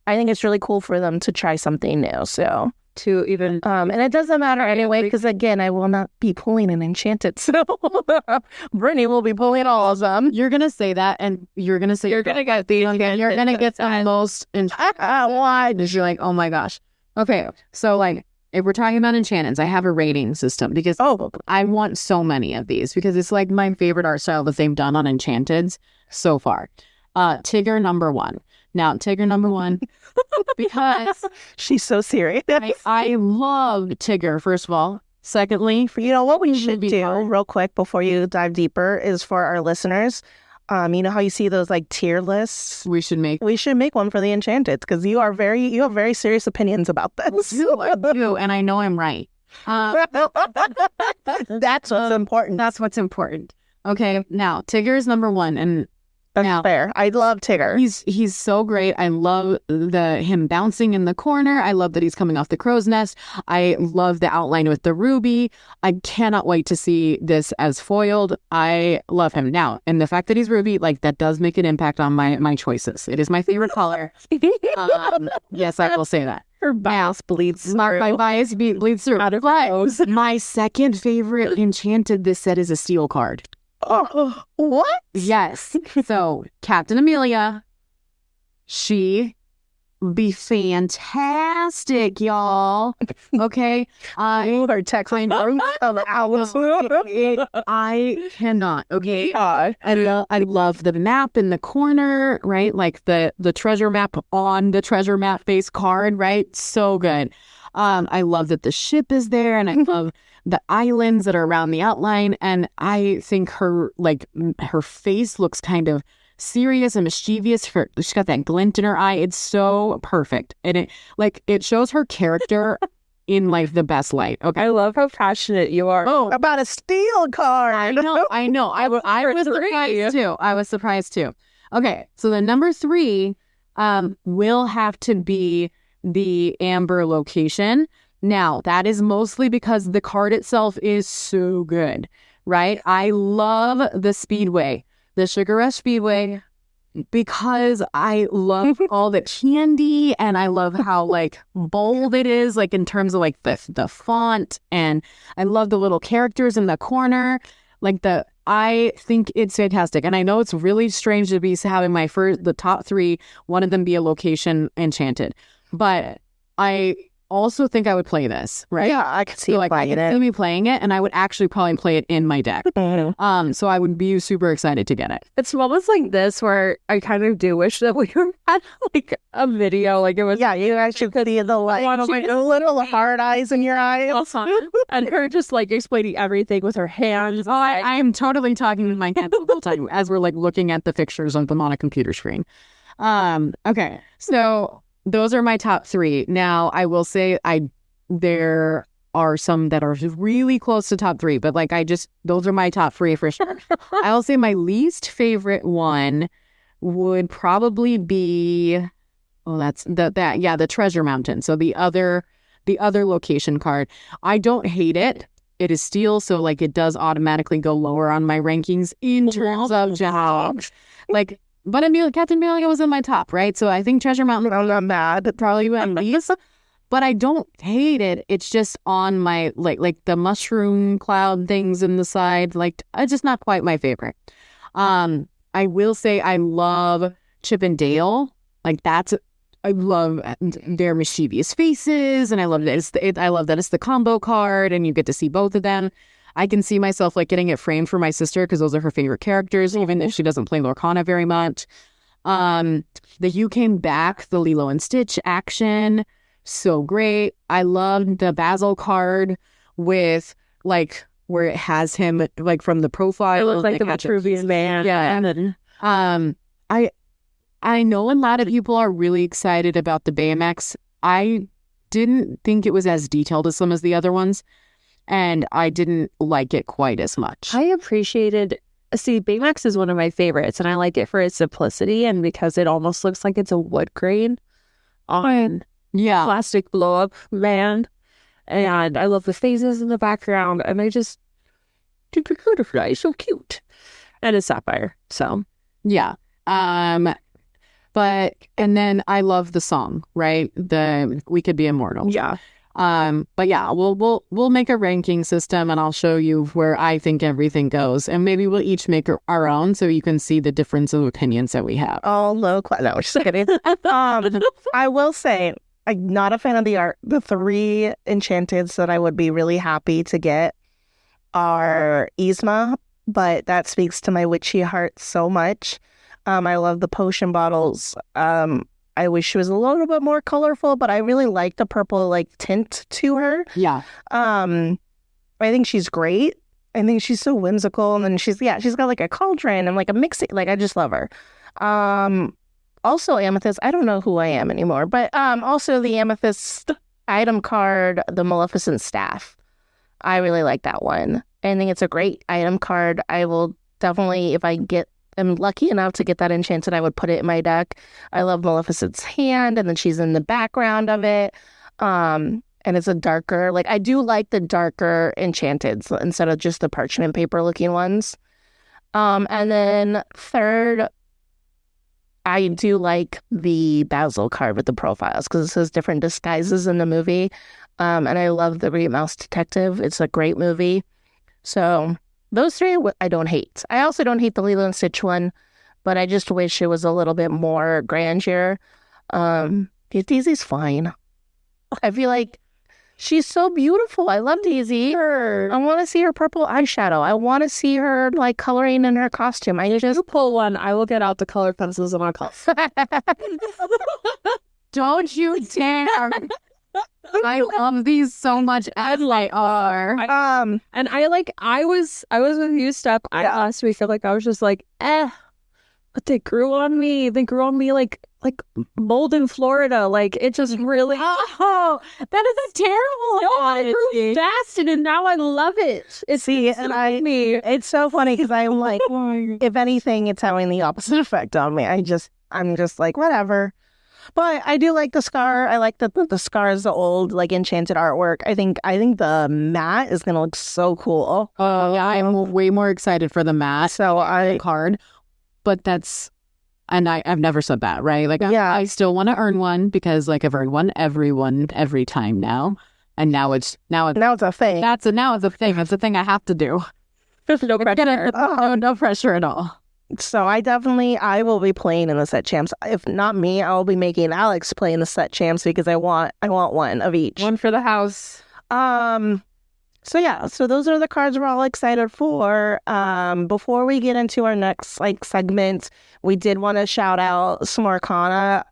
Speaker 2: really cool for them to try something new. So
Speaker 3: To even
Speaker 2: and it doesn't matter anyway, because again, I will not be pulling an enchanted. So Brittany will be pulling all of them.
Speaker 1: You're gonna say that, and you're gonna say
Speaker 3: you're gonna get the
Speaker 1: you're gonna get the most. Why? Because you're like, oh my gosh. Okay, so like if we're talking about enchantments, I have a rating system because I want so many of these because it's like my favorite art style that they've done on enchanteds so far. Tigger number 1. Now, Tigger number one, because
Speaker 2: She's so serious.
Speaker 1: I love Tigger, first of all. Secondly,
Speaker 2: You know what we should
Speaker 1: be
Speaker 2: do
Speaker 1: hard.
Speaker 2: real quick before you dive deeper is for our listeners. You know how you see those like tier lists?
Speaker 1: we should make
Speaker 2: We should make one for the Enchanted because you have very serious opinions about this.
Speaker 1: you, and I know I'm right.
Speaker 2: That's what's important.
Speaker 1: That's what's important. Okay, now Tigger is number one, and
Speaker 2: That's
Speaker 1: now
Speaker 2: fair. I love Tigger.
Speaker 1: he's so great. I love him bouncing in the corner. I love that he's coming off the crow's nest. I love the outline with the ruby. I cannot wait to see this as foiled. I love him now, and the fact that he's ruby, like that, does make an impact on my choices. It is my favorite color. Yes, I will say that.
Speaker 3: Her bias bleeds
Speaker 1: My bias bleeds through.
Speaker 3: out of
Speaker 1: But
Speaker 3: clothes.
Speaker 1: my second favorite enchanted this set is a steel card.
Speaker 2: Oh, what?
Speaker 1: Yes. So Captain Amelia, she be fantastic, y'all. Okay.
Speaker 2: Her text line of the hours.
Speaker 1: I cannot. Okay.
Speaker 2: God.
Speaker 1: I love the map in the corner, right? Like the treasure map on the treasure map face card, right? So good. I love that the ship is there, and I love the islands that are around the outline. And I think her face looks kind of serious and mischievous. She's got that glint in her eye. It's so perfect, and it shows her character in like the best light. Okay.
Speaker 3: I love how passionate you are.
Speaker 1: Oh,
Speaker 2: About a steel card.
Speaker 1: I know. I was surprised too. I was surprised too. Okay, so the number 3 will have to be the Amber location. Now, that is mostly because the card itself is so good, right? I love the Speedway, the Sugar Rush Speedway, because I love all the candy, and I love how like bold it is, like in terms of like the font, and I love the little characters in the corner. I think it's fantastic, and I know it's really strange to be having the top 3, one of them be a location enchanted, but I also think I would play this, right?
Speaker 2: Yeah, I could see
Speaker 1: So,
Speaker 2: you playing
Speaker 1: I
Speaker 2: it.
Speaker 1: could be playing it, and I would actually probably play it in my deck. So I would be super excited to get it.
Speaker 3: It's moments like this where I kind of do wish that we had like a video, like it was
Speaker 2: Yeah, you actually could see the like
Speaker 3: One of my-
Speaker 2: little hard eyes in your eyes.
Speaker 3: and her just like explaining everything with her hands.
Speaker 1: I am totally talking in my head the whole time as we're like looking at the pictures on a computer screen. Okay, so those are my top 3. Now, I will say there are some that are really close to top 3, but those are my top 3 for sure. I'll say my least favorite one would probably be, that's the Treasure Mountain. So the other location card. I don't hate it. It is steel, so like it does automatically go lower on my rankings in terms of jobs. But Captain Amelia was in my top, right? So I think Treasure Mountain
Speaker 2: I'm not mad.
Speaker 1: probably went least, but I don't hate it. It's just on my like the mushroom cloud things in the side. It's just not quite my favorite. I will say I love Chip and Dale. I love their mischievous faces, and I love that I love that it's the combo card, and you get to see both of them. I can see myself getting it framed for my sister because those are her favorite characters, even if she doesn't play Lorcana very much. The You Came Back, the Lilo and Stitch action, so great. I love the Basil card with where it has him from the profile.
Speaker 3: It looks like the Vitruvian Man.
Speaker 1: Yeah. I know a lot of people are really excited about the Baymax. I didn't think it was as detailed as some of the other ones, and I didn't like it quite as much.
Speaker 3: I appreciated. See, Baymax is one of my favorites, and I like it for its simplicity and because it almost looks like it's a wood grain on
Speaker 1: Yeah.
Speaker 3: plastic blow up man. And I love the phases in the background, and I just think the butterfly is so cute. And it's sapphire, so
Speaker 1: Yeah. And then I love the song, right? The We Could Be Immortal.
Speaker 3: yeah.
Speaker 1: But yeah, we'll make a ranking system, and I'll show you where I think everything goes, and maybe we'll each make our own so you can see the difference of opinions that we have.
Speaker 2: Oh, no, just kidding. I will say I'm not a fan of the art. The 3 enchanteds that I would be really happy to get are Yzma, but that speaks to my witchy heart so much. I love the potion bottles. I wish she was a little bit more colorful, but I really like the purple like tint to her.
Speaker 1: Yeah.
Speaker 2: I think she's great. I think she's so whimsical, and then she's got like a cauldron and like a mixing. Like I just love her. Also Amethyst. I don't know who I am anymore, but also the Amethyst item card, the Maleficent staff. I really like that one. I think it's a great item card. I will definitely, if I'm lucky enough to get that enchanted, I would put it in my deck. I love Maleficent's hand, and then she's in the background of it. And it's a darker, like I do like the darker enchanted instead of just the parchment paper looking ones. And then third, I do like the Basil card with the profiles because it says different disguises in the movie. And I love the Great Mouse Detective. It's a great movie. So those three I don't hate. I also don't hate the Lilo and Stitch one, but I just wish it was a little bit more grandeur. Daisy's fine. I feel like she's so beautiful. I love Daisy. I want to see her purple eyeshadow. I want to see her like coloring in her costume. I just
Speaker 3: You pull one, I will get out the color pencils and I'll color.
Speaker 1: Don't you dare. I love these so much as they are.
Speaker 3: And I was with you, Steph. Last week, I feel like I was just like, but they grew on me. They grew on me like mold in Florida. Like it just really.
Speaker 1: Oh, that is a terrible
Speaker 3: grew fast, and now I love it.
Speaker 2: It's so funny because I'm like, if anything, it's having the opposite effect on me. I'm just like whatever. But I do like the scar. I like that the scar is the old like enchanted artwork. I think the mat is gonna look so cool.
Speaker 1: Oh yeah, I'm way more excited for the mat card. But I've never said that, right? Like I still want to earn one because like I've earned one every time now. And now it's
Speaker 2: a thing.
Speaker 1: Now it's a thing. It's a thing I have to do.
Speaker 3: There's no pressure.
Speaker 1: No pressure at all.
Speaker 2: So I will be playing in the set champs. If not me, I'll be making Alex play in the set champs because I want one of each.
Speaker 3: One for the house.
Speaker 2: So those are the cards we're all excited for. Before we get into our next segment, we did want to shout out Smorkana.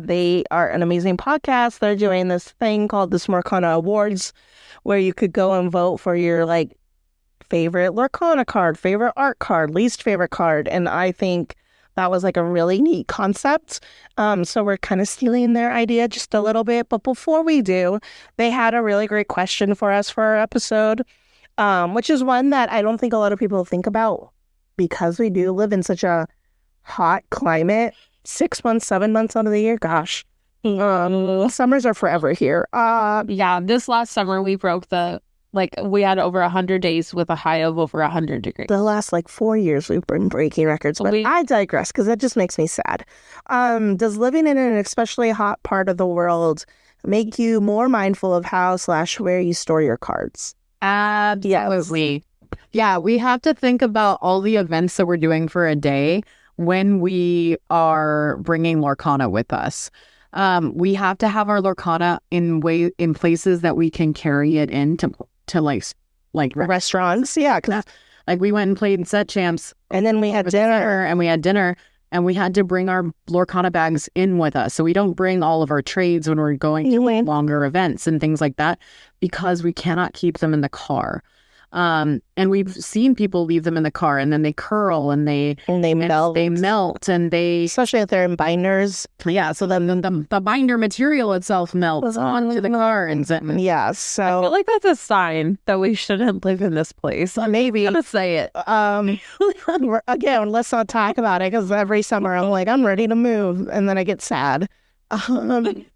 Speaker 2: They are an amazing podcast. They're doing this thing called the Smorkana Awards, where you could go and vote for your favorite Lorcana card, favorite art card, least favorite card. And I think that was a really neat concept. So we're kind of stealing their idea just a little bit. But before we do, they had a really great question for us for our episode, which is one that I don't think a lot of people think about because we do live in such a hot climate. 6 months, 7 months out of the year. Gosh, summers are forever here.
Speaker 3: This last summer we broke we had over 100 days with a high of over 100 degrees.
Speaker 2: The last 4 years we've been breaking records, but I digress because that just makes me sad. Does living in an especially hot part of the world make you more mindful of how/where you store your cards?
Speaker 1: Absolutely. Yeah, we have to think about all the events that we're doing for a day when we are bringing Lorcana with us. We have to have our Lorcana in places that we can carry it into
Speaker 2: restaurants. Yeah, because
Speaker 1: we went and played in set champs,
Speaker 2: and then we had dinner,
Speaker 1: and we had to bring our Lorcana bags in with us, so we don't bring all of our trades when we're going to longer events and things like that because we cannot keep them in the car. And we've seen people leave them in the car and then they curl and they melt and
Speaker 2: especially if they're in binders.
Speaker 1: Yeah. So then the binder material itself melts onto the cards.
Speaker 2: Yeah. So
Speaker 3: I feel like that's a sign that we shouldn't live in this place.
Speaker 2: Maybe.
Speaker 3: I'm gonna say it.
Speaker 2: Again, let's not talk about it because every summer I'm ready to move and then I get sad.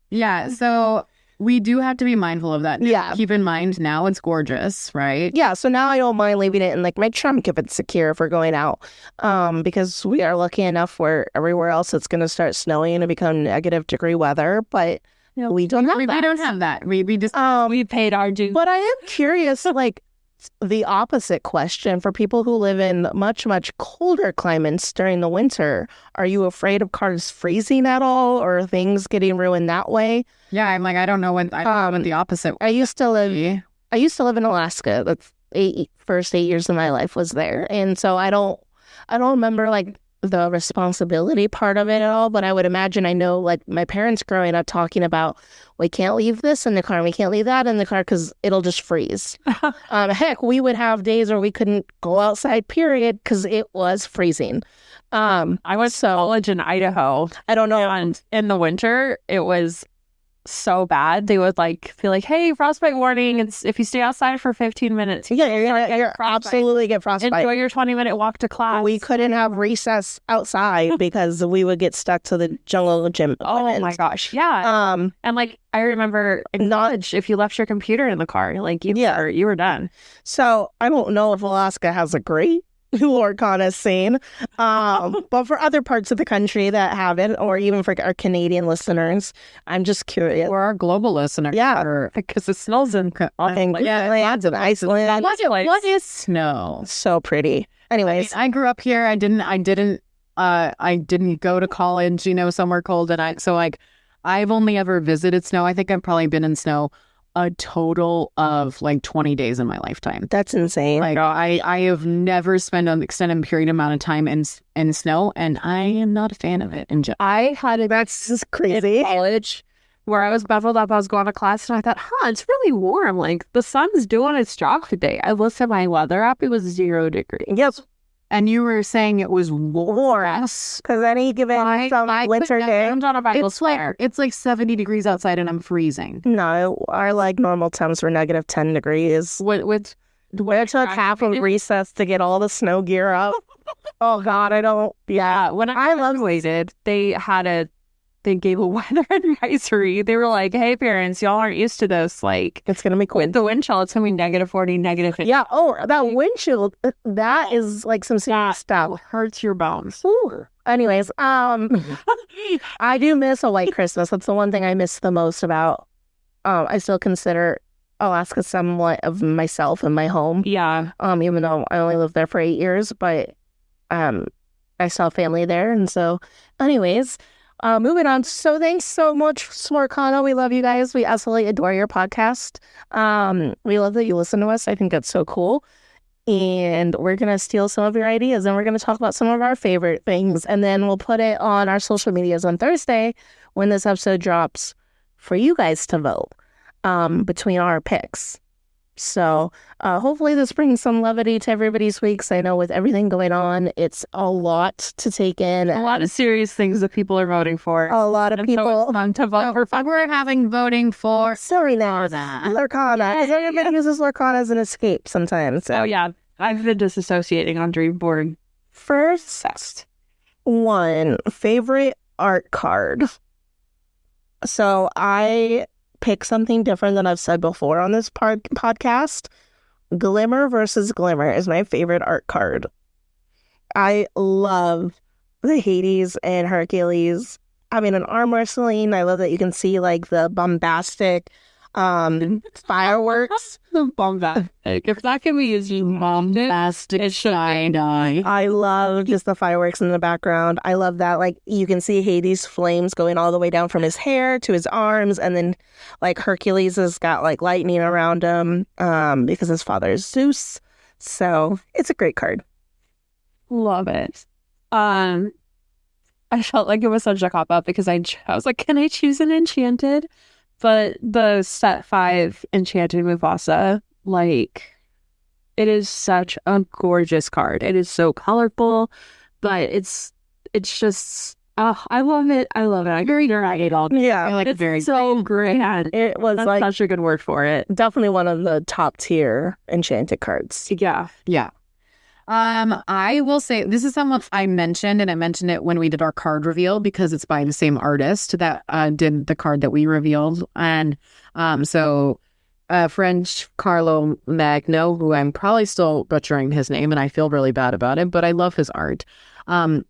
Speaker 1: Yeah. So we do have to be mindful of that.
Speaker 2: Yeah.
Speaker 1: Keep in mind now it's gorgeous, right?
Speaker 2: Yeah. So now I don't mind leaving it in my trunk if it's secure if we're going out. Because we are lucky enough where everywhere else it's going to start snowing and become negative degree weather. But we don't have that.
Speaker 1: We don't have that. We just
Speaker 3: we paid our dues.
Speaker 2: But I am curious, the opposite question for people who live in much, much colder climates during the winter. Are you afraid of cards freezing at all or things getting ruined that way?
Speaker 1: Yeah, I'm I don't know when the opposite.
Speaker 2: I used to live in Alaska. That's first 8 years of my life was there. And so I don't remember the responsibility part of it at all, but I would imagine, I know like my parents growing up talking about, we can't leave this in the car, we can't leave that in the car because it'll just freeze. Heck, we would have days where we couldn't go outside, period, because it was freezing.
Speaker 3: I went to college in Idaho.
Speaker 2: I don't know.
Speaker 3: And in the winter, it was so bad. They would like feel like, hey, frostbite warning. It's if you stay outside for 15 minutes.
Speaker 2: Yeah, you're absolutely get frostbite.
Speaker 3: Enjoy your 20-minute walk to class.
Speaker 2: We couldn't have recess outside because we would get stuck to the jungle gym.
Speaker 3: Oh my gosh. Yeah. And like I remember in college, if you left your computer in the car, like you were done.
Speaker 2: So I don't know if Alaska has a great Lorcana scene, but for other parts of the country that haven't, or even for our Canadian listeners, I'm just curious.
Speaker 1: Or our global listeners.
Speaker 2: Yeah,
Speaker 3: because it snows in
Speaker 2: Iceland. Iceland.
Speaker 1: What is snow?
Speaker 2: So pretty. Anyways,
Speaker 1: I grew up here. I didn't go to college, somewhere cold, and I've only ever visited snow. I think I've probably been in snow a total of like 20 days in my lifetime.
Speaker 2: That's insane.
Speaker 1: Like I have never spent an extended period amount of time in snow, and I am not a fan of it.
Speaker 2: That's just crazy.
Speaker 3: In college where I was beveled up. I was going to class and I thought, it's really warm. Like the sun's doing its job today. I looked at my weather app. It was 0 degrees.
Speaker 2: Yes.
Speaker 1: And you were saying it was warm.
Speaker 2: Because any given winter day,
Speaker 1: it's like 70 degrees outside and I'm freezing.
Speaker 2: No, our like normal temps were negative 10 degrees.
Speaker 3: We
Speaker 2: took half of recess to get all the snow gear up. Oh God, I don't.
Speaker 3: Yeah, when I graduated, they gave a weather advisory. They were like, hey parents, y'all aren't used to this. Like,
Speaker 2: it's going to be cool.
Speaker 3: With the wind chill, it's going to be negative 40, negative 50.
Speaker 2: Yeah. Oh, that wind chill, that is like some serious stuff.
Speaker 3: It hurts your bones.
Speaker 2: Ooh. Anyways, I do miss a white Christmas. That's the one thing I miss the most about. I still consider Alaska somewhat of myself and my home.
Speaker 3: Yeah.
Speaker 2: Even though I only lived there for 8 years, but I saw family there. And so anyways, moving on. So thanks so much, Lorcana. We love you guys. We absolutely adore your podcast. We love that you listen to us. I think that's so cool. And we're going to steal some of your ideas and we're going to talk about some of our favorite things. And then we'll put it on our social medias on Thursday when this episode drops for you guys to vote between our picks. So hopefully this brings some levity to everybody's weeks. I know with everything going on, it's a lot to take in.
Speaker 3: A lot of serious things that people are voting for.
Speaker 2: A lot of people.
Speaker 3: So it's fun to vote for.
Speaker 1: We're having voting for.
Speaker 2: Sorry now. Lorcana. Everybody uses Lorcana as an escape sometimes. So.
Speaker 3: Oh, yeah. I've been disassociating on Dreamboard.
Speaker 2: First one, favorite art card. So I pick something different than I've said before on this podcast. Glimmer versus Glimmer is my favorite art card. I love the Hades and Hercules. I mean, an arm wrestling. I love that you can see like the bombastic fireworks.
Speaker 3: The bombastic. If that can be used, bombastic shine eye.
Speaker 2: I love just the fireworks in the background. I love that, like, you can see Hades' flames going all the way down from his hair to his arms, and then like Hercules has got like lightning around him because his father is Zeus. So it's a great card.
Speaker 3: Love it. I felt like it was such a cop-out because I was like, can I choose an enchanted? But the set 5 Enchanted Mufasa, like, it is such a gorgeous card. It is so colorful, but it's just, I love it. I love it. I very great.
Speaker 2: Yeah,
Speaker 1: I like
Speaker 3: it's
Speaker 1: very
Speaker 3: so grand.
Speaker 2: It was
Speaker 3: That's
Speaker 2: like
Speaker 3: such a good word for it.
Speaker 2: definitely one of the top tier enchanted cards.
Speaker 3: Yeah.
Speaker 1: Yeah. I will say this is someone I mentioned, and I mentioned it when we did our card reveal because it's by the same artist that did the card that we revealed. And so French Carlo Magno, who I'm probably still butchering his name, and I feel really bad about it, but I love his art,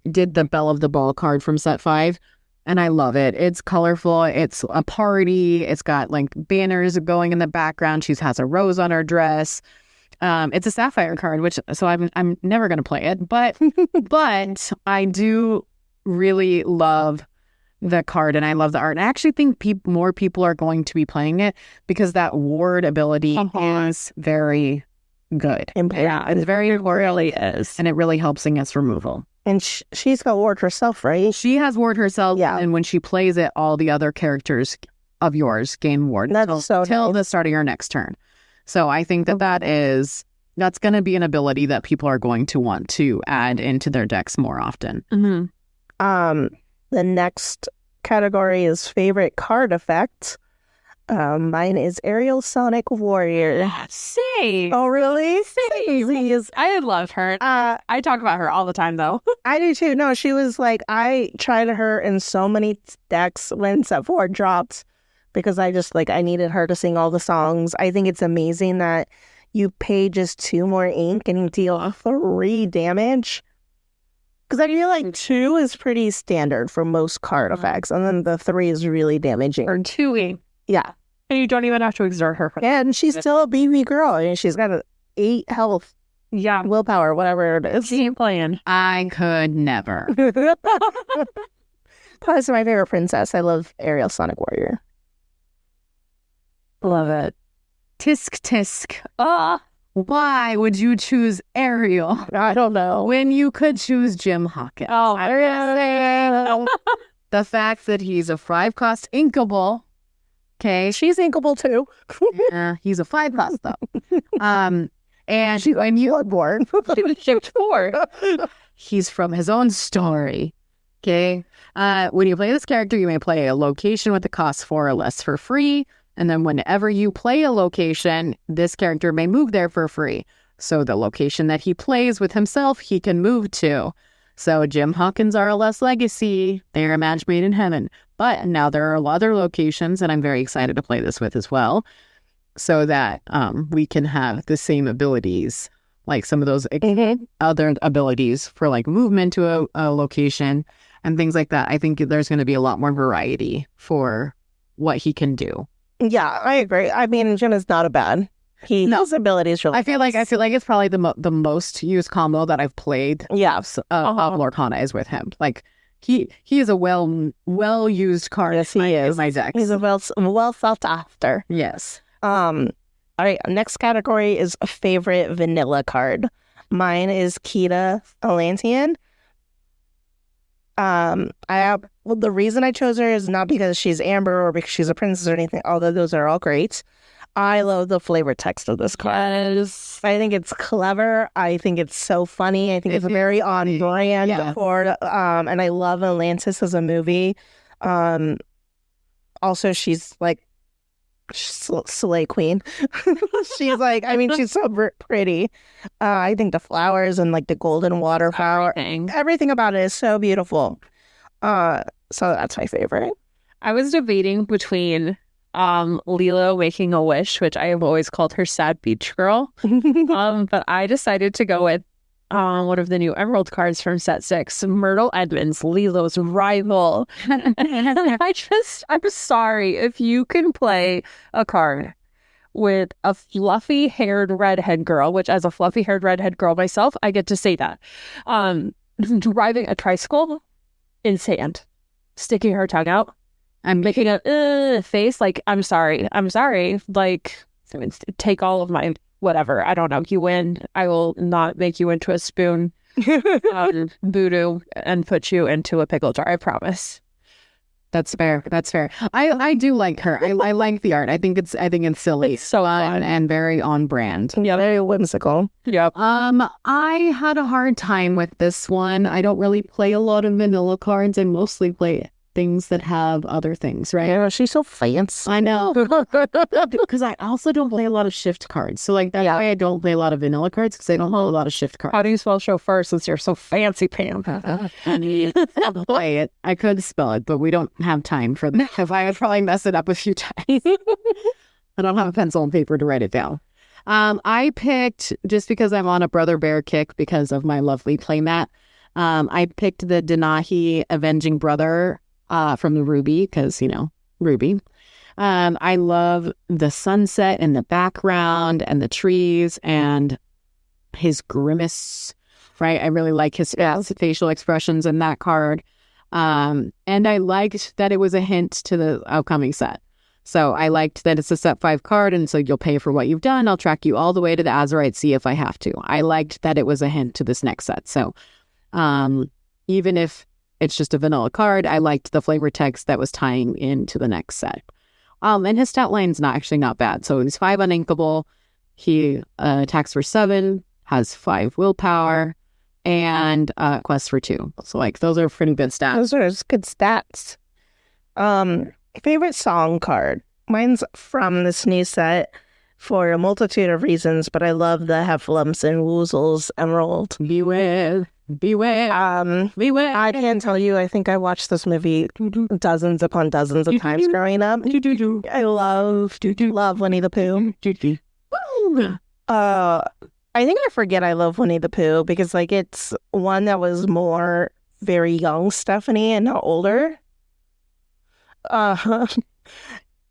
Speaker 1: did the Belle of the Ball card from set 5. And I love it. It's colorful. It's a party. It's got like banners going in the background. She has a rose on her dress. It's a sapphire card, so I'm never gonna play it, but I do really love the card and I love the art. And I actually think more people are going to be playing it because that ward ability is very good.
Speaker 3: Yeah, it's very, it really is,
Speaker 1: and it really helps against removal.
Speaker 2: And she's got ward herself, right?
Speaker 1: She has ward herself,
Speaker 2: Yeah.
Speaker 1: and when she plays it, all the other characters of yours gain ward
Speaker 2: That's so
Speaker 1: till
Speaker 2: nice.
Speaker 1: the start of your next turn. So I think that's going to be an ability that people are going to want to add into their decks more often.
Speaker 3: Mm-hmm.
Speaker 2: The next category is favorite card effect. Mine is Aerial Sonic Warrior.
Speaker 3: Same.
Speaker 2: Oh, really?
Speaker 3: Same. I love her. I talk about her all the time, though.
Speaker 2: I do too. No, she was like, I tried her in so many decks when Set 4 dropped because I just I needed her to sing all the songs. I think it's amazing that you pay just 2 more ink and you deal 3 damage. Because I feel like 2 is pretty standard for most card effects, and then the 3 is really damaging.
Speaker 3: Or 2 ink.
Speaker 2: Yeah.
Speaker 3: And you don't even have to exert her.
Speaker 2: And she's still a BB girl. I mean, she's got 8 health,
Speaker 3: Yeah.
Speaker 2: willpower, whatever it is.
Speaker 3: She ain't playing.
Speaker 1: I could never.
Speaker 2: Plus, my favorite princess. I love Aerial Sonic Warrior.
Speaker 3: Love it.
Speaker 1: Tisk tisk. Why would you choose Ariel
Speaker 2: I don't know.
Speaker 1: when you could choose Jim Hawkins?
Speaker 3: Oh,
Speaker 1: The fact that he's a 5-cost inkable. Okay.
Speaker 2: She's inkable too.
Speaker 1: He's a 5-cost though. And when you
Speaker 2: Bloodborne.
Speaker 3: she was shipped 4.
Speaker 1: he's from his own story. Okay. When you play this character, you may play a location with a cost 4 or less for free. And then whenever you play a location, this character may move there for free. So the location that he plays with himself, he can move to. So Jim Hawkins RLS Legacy, they're a match made in heaven. But now there are other locations that I'm very excited to play this with as well. So that we can have the same abilities, like some of those other abilities for like movement to a location and things like that. I think there's going to be a lot more variety for what he can do.
Speaker 2: Yeah, I agree. I mean, Jim is not a bad. His abilities really.
Speaker 1: I feel like it's probably the most used combo that I've played.
Speaker 2: Yeah.
Speaker 1: Of Lorcana is with him. Like he is a well used card.
Speaker 2: Yes, he is.
Speaker 1: In my deck.
Speaker 2: He's a well sought after.
Speaker 1: Yes.
Speaker 2: All right. Next category is a favorite vanilla card. Mine is Kita Atlantean. The reason I chose her is not because she's Amber or because she's a princess or anything, although those are all great. I love the flavor text of this card.
Speaker 3: Yes.
Speaker 2: I think it's clever. I think it's so funny. I think it's very on brand for and I love Atlantis as a movie. Also, she's like Slay Queen. She's like, I mean, she's so pretty. I think the flowers and like the golden water flower, everything about it is so beautiful. So that's my favorite.
Speaker 3: I was debating between Lilo making a wish, which I have always called her sad beach girl. But I decided to go with one of the new Emerald cards from set 6, Myrtle Edmonds, Lilo's rival. I'm sorry, if you can play a card with a fluffy haired redhead girl, which as a fluffy haired redhead girl myself, I get to say that, driving a tricycle in sand, sticking her tongue out, and making a face, like, I'm sorry, like, take all of my whatever, I don't know, you win, I will not make you into a spoon, voodoo, and put you into a pickle jar, I promise.
Speaker 1: That's fair. I do like her. I like the art. I think it's silly.
Speaker 3: It's so fun
Speaker 1: and very on brand.
Speaker 2: Yeah, very whimsical.
Speaker 3: Yep.
Speaker 1: I had a hard time with this one. I don't really play a lot of vanilla cards. I mostly play things that have other things, right?
Speaker 2: Yeah, she's so fancy.
Speaker 1: I know. Because I also don't play a lot of shift cards. So like that's why I don't play a lot of vanilla cards, because I don't play a lot of shift cards.
Speaker 3: How do you spell chauffeur since you're so fancy, Pam?
Speaker 1: I'll play it. I could spell it, but we don't have time for that. If I would probably mess it up a few times. I don't have a pencil and paper to write it down. I picked, just because I'm on a Brother Bear kick because of my lovely playmat, I picked the Denahi Avenging Brother from the Ruby, because, Ruby. I love the sunset in the background and the trees and his grimace, right? I really like his facial expressions in that card. And I liked that it was a hint to the upcoming set. So I liked that it's a set 5 card, and so you'll pay for what you've done. I'll track you all the way to the Azurite Sea if I have to. I liked that it was a hint to this next set. So even if it's just a vanilla card, I liked the flavor text that was tying into the next set. And his stat line's not bad. So he's 5 uninkable. He attacks for 7, has 5 willpower, and quests for 2. So like those are pretty good stats.
Speaker 2: Those are good stats. Favorite song card. Mine's from this new set for a multitude of reasons, but I love the Heffalumps and Woozles Emerald.
Speaker 1: Beware. Beware.
Speaker 2: I can't tell you, I think I watched this movie dozens upon dozens of times growing up. I love Winnie the Pooh. I think I forget I love Winnie the Pooh because like it's one that was more very young Stephanie and not older.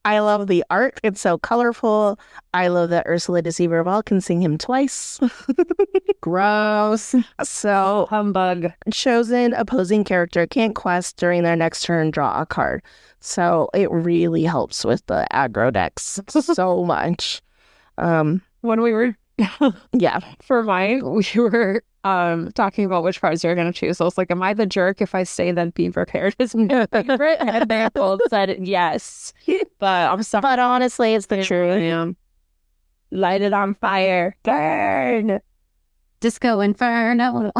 Speaker 2: I love the art. It's so colorful. I love that Ursula Deceiver can sing him twice.
Speaker 1: Gross.
Speaker 2: So,
Speaker 3: Humbug.
Speaker 2: chosen opposing character can't quest during their next turn, draw a card. So, it really helps with the aggro decks so much.
Speaker 3: When we were
Speaker 2: Yeah.
Speaker 3: for mine, we were talking about which cards we were going to choose. So I was like, am I the jerk if I say that Be Prepared is my favorite? And they both said yes. But I'm sorry.
Speaker 2: But honestly, it's the truth.
Speaker 3: Yeah. Light it on fire. Burn.
Speaker 1: Disco Inferno.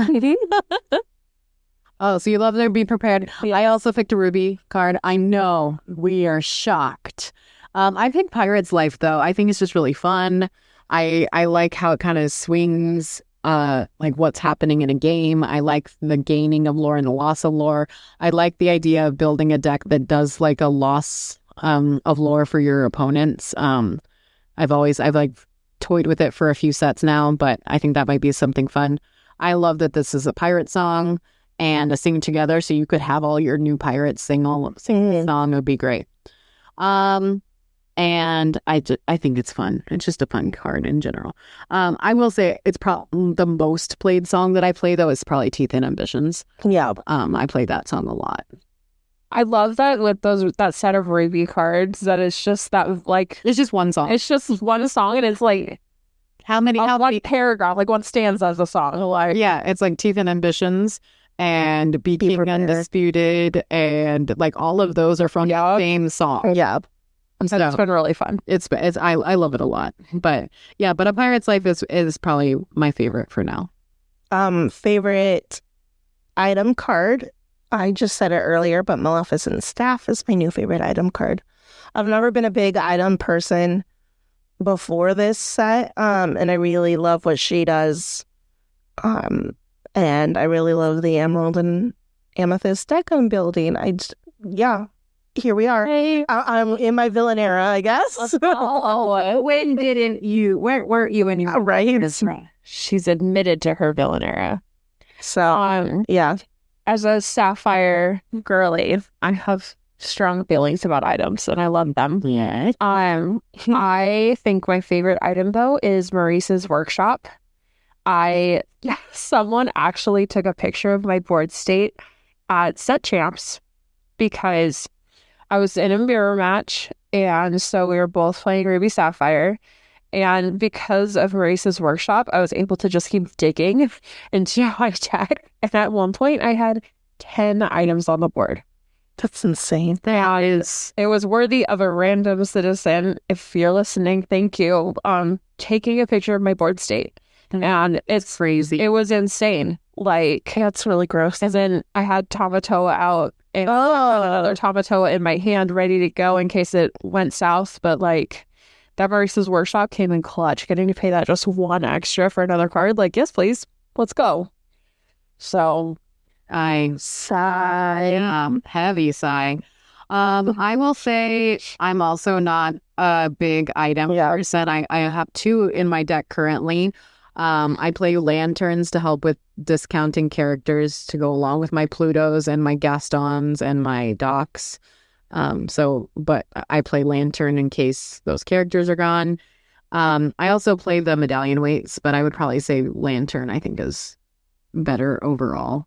Speaker 1: Oh, so you love their Be Prepared. I also picked a Ruby card. I know we are shocked. I picked Pirate's Life, though. I think it's just really fun. I like how it kind of swings like what's happening in a game. I like the gaining of lore and the loss of lore. I like the idea of building a deck that does like a loss of lore for your opponents. I've like toyed with it for a few sets now, but I think that might be something fun. I love that this is a pirate song and a sing together, so you could have all your new pirates sing the song. It would be great. And I think it's fun. It's just a fun card in general. I will say it's probably the most played song that I play, though, is probably Teeth and Ambitions.
Speaker 2: Yeah.
Speaker 1: I play that song a lot.
Speaker 3: I love that with that set of Ruby cards that it's just that like
Speaker 1: It's just one song.
Speaker 3: it's just one song and it's like
Speaker 1: How many?
Speaker 3: one paragraph, like one stanza as a song. Like
Speaker 1: Yeah, it's like Teeth and Ambitions and Be King
Speaker 2: Prepared.
Speaker 1: Undisputed, and like all of those are from the same song.
Speaker 2: Yeah.
Speaker 3: it's been really fun.
Speaker 1: It's I love it a lot. But yeah, but A Pirate's Life is probably my favorite for now.
Speaker 2: Favorite item card. I just said it earlier, but Maleficent's Staff is my new favorite item card. I've never been a big item person before this set, and I really love what she does. And I really love the Emerald and Amethyst deck I'm building. Here we are.
Speaker 3: Hey.
Speaker 2: I'm in my villain era, I guess.
Speaker 1: When didn't you? Where weren't you when you?
Speaker 2: Right.
Speaker 3: She's admitted to her villain era.
Speaker 2: So, yeah.
Speaker 3: As a Sapphire girly, I have strong feelings about items and I love them.
Speaker 1: Yeah.
Speaker 3: I think my favorite item though is Maurice's Workshop. Someone actually took a picture of my board state at Set Champs because I was in a mirror match, and so we were both playing Ruby Sapphire. And because of Maurice's Workshop, I was able to just keep digging into my deck. And at one point, I had 10 items on the board.
Speaker 2: That's insane.
Speaker 3: It was worthy of a random citizen. If you're listening, thank you. Taking a picture of my board state. And it's
Speaker 1: crazy.
Speaker 3: It was insane. Like,
Speaker 2: That's really gross.
Speaker 3: and then I had Tamatoa out and another Tamatoa in my hand ready to go in case it went south. But like, that Maurice's Workshop came in clutch. Getting to pay that just one extra for another card. Like, yes, please. Let's go. So
Speaker 1: I sigh. Heavy sigh. I will say I'm also not a big item person. I have 2 in my deck currently. I play lanterns to help with discounting characters to go along with my Plutos and my Gastons and my Docks. But I play lantern in case those characters are gone. I also play the medallion weights, but I would probably say lantern I think is better overall.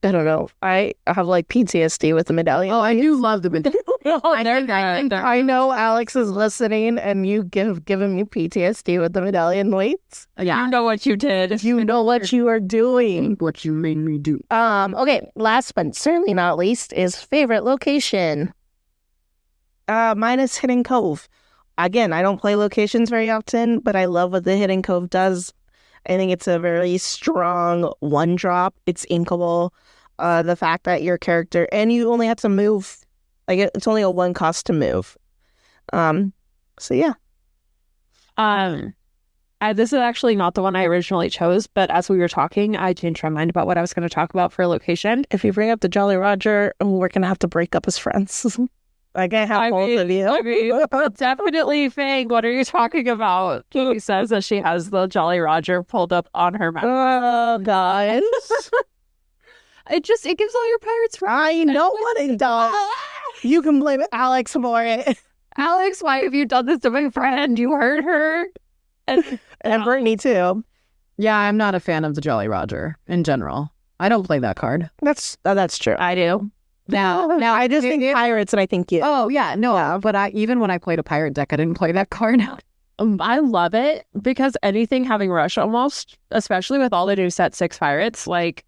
Speaker 2: I don't know. I have like PTSD with the medallion.
Speaker 1: Oh, I do love the medallion.
Speaker 2: I know Alex is listening, and you given me PTSD with the medallion weights.
Speaker 3: You know what you did.
Speaker 2: You know what you are doing.
Speaker 1: What you made me do.
Speaker 2: Okay, last but certainly not least is favorite location. Mine is Hidden Cove. Again, I don't play locations very often, but I love what the Hidden Cove does. I think it's a very strong one drop. It's inkable. The fact that your character, and you only have to move, like it's only a one cost to move. So yeah.
Speaker 3: This is actually not the one I originally chose, but as we were talking, I changed my mind about what I was going to talk about for a location.
Speaker 2: If you bring up the Jolly Roger, we're gonna have to break up as friends. I can't have both of you.
Speaker 3: I mean, definitely, Fang. What are you talking about? She says that she has the Jolly Roger pulled up on her map.
Speaker 2: Oh, guys.
Speaker 3: It gives all your pirates.
Speaker 2: I know what it does. You can blame Alex for it.
Speaker 3: Alex, why have you done this to my friend? You hurt her.
Speaker 2: And Brittany, too.
Speaker 1: Yeah, I'm not a fan of the Jolly Roger in general. I don't play that card.
Speaker 2: That's true.
Speaker 3: I do.
Speaker 1: Now
Speaker 2: I just think pirates, and I think you.
Speaker 1: Oh yeah, no. But even when I played a pirate deck, I didn't play that card.
Speaker 3: I love it because anything having rush almost, especially with all the new set 6 pirates, like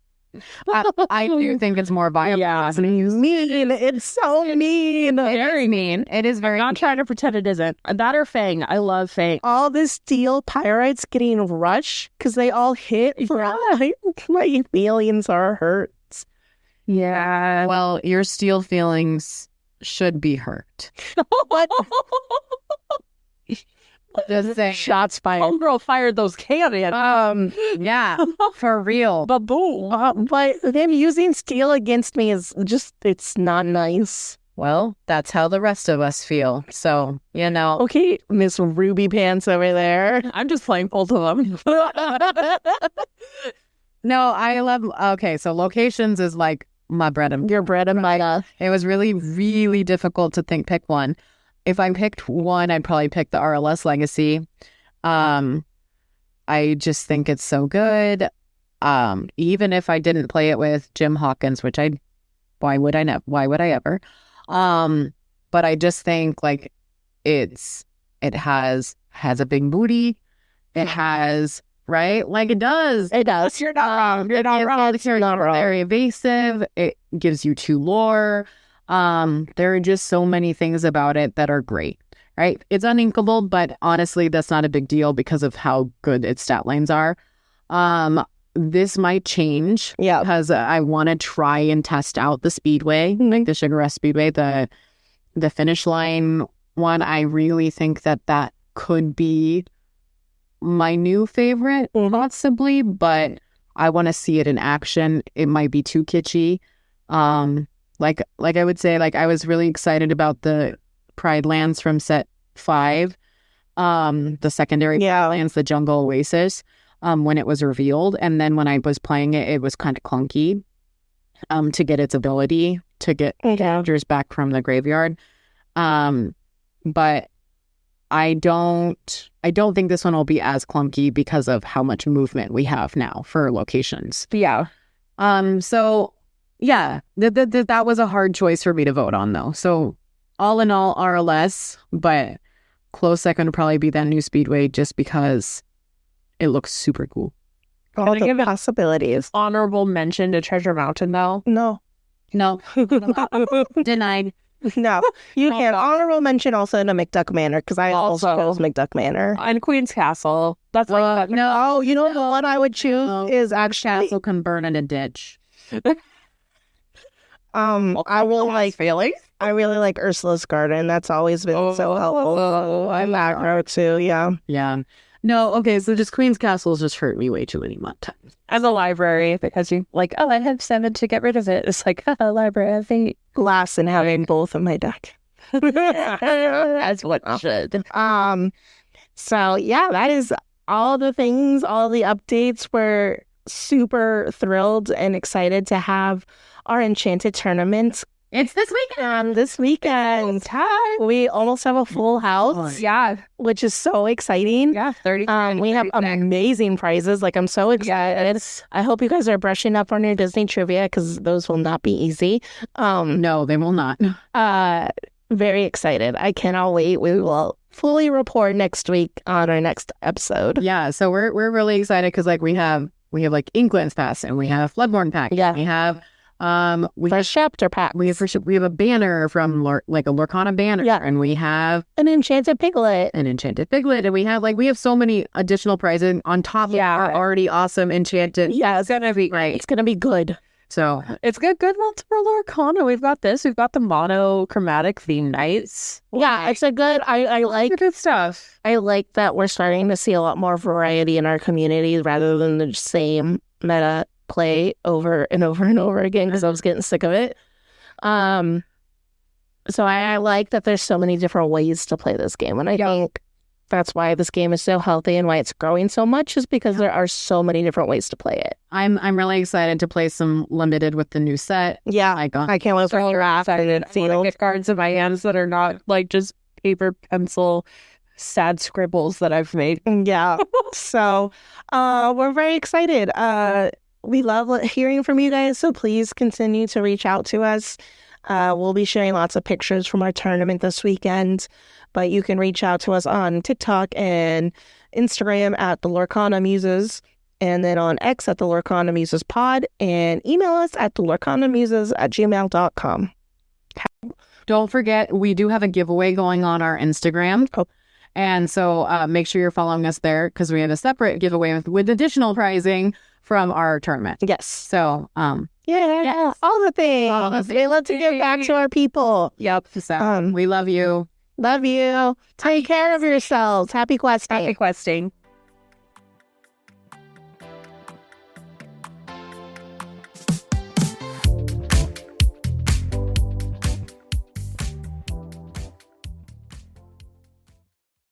Speaker 1: I do think it's more viable.
Speaker 3: Yeah.
Speaker 2: Mean. It's so mean.
Speaker 1: Very mean. It is very.
Speaker 3: I'm not trying to pretend it isn't. That or Fang. I love Fang.
Speaker 2: All the steel pirates getting rush because they all hit. My feelings are hurt.
Speaker 3: Yeah.
Speaker 1: Well, your steel feelings should be hurt.
Speaker 2: What?
Speaker 1: Just saying.
Speaker 2: Shots fired.
Speaker 3: Homegirl fired those cannons.
Speaker 1: Yeah, for real.
Speaker 3: Ba-boom.
Speaker 2: But them using steel against me is just, it's not nice.
Speaker 1: Well, that's how the rest of us feel. So, you know.
Speaker 2: Okay, Miss Ruby Pants over there.
Speaker 3: I'm just playing both of them.
Speaker 1: No, I love. Okay, so locations is like my bread and
Speaker 2: Your bread and butter.
Speaker 1: It was really, really difficult to pick one. If I picked one, I'd probably pick the RLS Legacy. I just think it's so good. Even if I didn't play it with Jim Hawkins, which why would I ever? But I just think like it has a big booty. It has, right? Like it does.
Speaker 2: It does.
Speaker 3: You're not wrong. You're not wrong.
Speaker 2: You're not wrong.
Speaker 1: Very evasive. It gives you 2 lore. There are just so many things about it that are great, right? It's uninkable, but honestly, that's not a big deal because of how good its stat lines are. This might change because I want to try and test out the Speedway, like the Sugar Rush Speedway, the Finish Line one. I really think that could be my new favorite, possibly, but I want to see it in action. It might be too kitschy. Like I would say, like I was really excited about the Pride Lands from set 5, the secondary lands, the Jungle Oasis, when it was revealed, and then when I was playing it, it was kind of clunky, to get its ability to get characters back from the graveyard, but I don't think this one will be as clunky because of how much movement we have now for locations.
Speaker 3: Yeah.
Speaker 1: So. Yeah, that was a hard choice for me to vote on, though. So, all in all, RLS, but close second would probably be that new Speedway just because it looks super cool.
Speaker 2: All the possibilities.
Speaker 3: Honorable mention to Treasure Mountain, though.
Speaker 2: No.
Speaker 1: Denied.
Speaker 2: No. You can. Honorable mention also to McDuck Manor because I also chose McDuck Manor.
Speaker 3: And Queen's Castle. That's like
Speaker 1: no.
Speaker 2: Oh, you know the one I would choose is actually
Speaker 1: Castle can burn in a ditch.
Speaker 2: I really like Ursula's Garden. That's always been so helpful. I'm macro too, yeah.
Speaker 1: Yeah. No, okay, so just Queen's Castle's just hurt me way too many times.
Speaker 3: And the library, because you like, I have 7 to get rid of it. It's like, library, I think.
Speaker 2: Glass and having both in my deck.
Speaker 3: That's what should.
Speaker 2: So yeah, that is all the things, all the updates. We're super thrilled and excited to have our Enchanted tournament.
Speaker 1: It's this weekend.
Speaker 2: This weekend. We almost have a full house.
Speaker 3: Yeah.
Speaker 2: Which is so exciting.
Speaker 3: Yeah, 30.
Speaker 2: We have amazing prizes. Like, I'm so excited. I hope you guys are brushing up on your Disney trivia because those will not be easy.
Speaker 1: No, they will not.
Speaker 2: very excited. I cannot wait. We will fully report next week on our next episode.
Speaker 1: Yeah, so we're really excited because like we have like Inklands Pass and we have Floodborne Pack.
Speaker 2: Yeah.
Speaker 1: We have
Speaker 2: First chapter pack.
Speaker 1: we have a banner from like a Lorcana banner.
Speaker 2: Yeah.
Speaker 1: And we have
Speaker 2: An enchanted piglet.
Speaker 1: an enchanted piglet, and we have so many additional prizes on top of
Speaker 3: Yeah.
Speaker 1: our already awesome enchanted.
Speaker 2: Yeah,
Speaker 3: It's gonna be great.
Speaker 2: it's gonna be good.
Speaker 1: So
Speaker 3: It's good months for Lorcana. We've got this. We've got the monochromatic theme nights.
Speaker 2: Yeah, it's a good. I like.
Speaker 3: Good stuff.
Speaker 2: I like that we're starting to see a lot more variety in our community rather than the same meta play over and over and over again because I was getting sick of it. So I like that there's so many different ways to play this game, and I think that's why this game is so healthy and why it's growing so much is because there are so many different ways to play it.
Speaker 1: I'm really excited to play some limited with the new set.
Speaker 2: Yeah,
Speaker 1: Like
Speaker 2: I can't wait for
Speaker 3: So
Speaker 2: draft and
Speaker 3: excited. I want to
Speaker 2: sealed.
Speaker 3: get cards in my hands that are not like just paper, pencil, sad scribbles that I've made.
Speaker 2: Yeah. So we're very excited. We love hearing from you guys, so please continue to reach out to us. We'll be sharing lots of pictures from our tournament this weekend, but you can reach out to us on TikTok and Instagram at the Lorcana Muses, and then on X at the Lorcana Muses Pod, and email us at thelorcanamuses@gmail.com.
Speaker 1: Don't forget, we do have a giveaway going on our Instagram.
Speaker 2: Oh.
Speaker 1: And so make sure you're following us there because we have a separate giveaway with additional prizing from our tournament.
Speaker 2: Yes.
Speaker 1: So,
Speaker 2: Yeah. All the things.
Speaker 1: All the
Speaker 2: Okay, let's get back to our people.
Speaker 1: yep. So we love you.
Speaker 2: Love you. Take care of yourselves. Happy questing.
Speaker 3: Happy questing.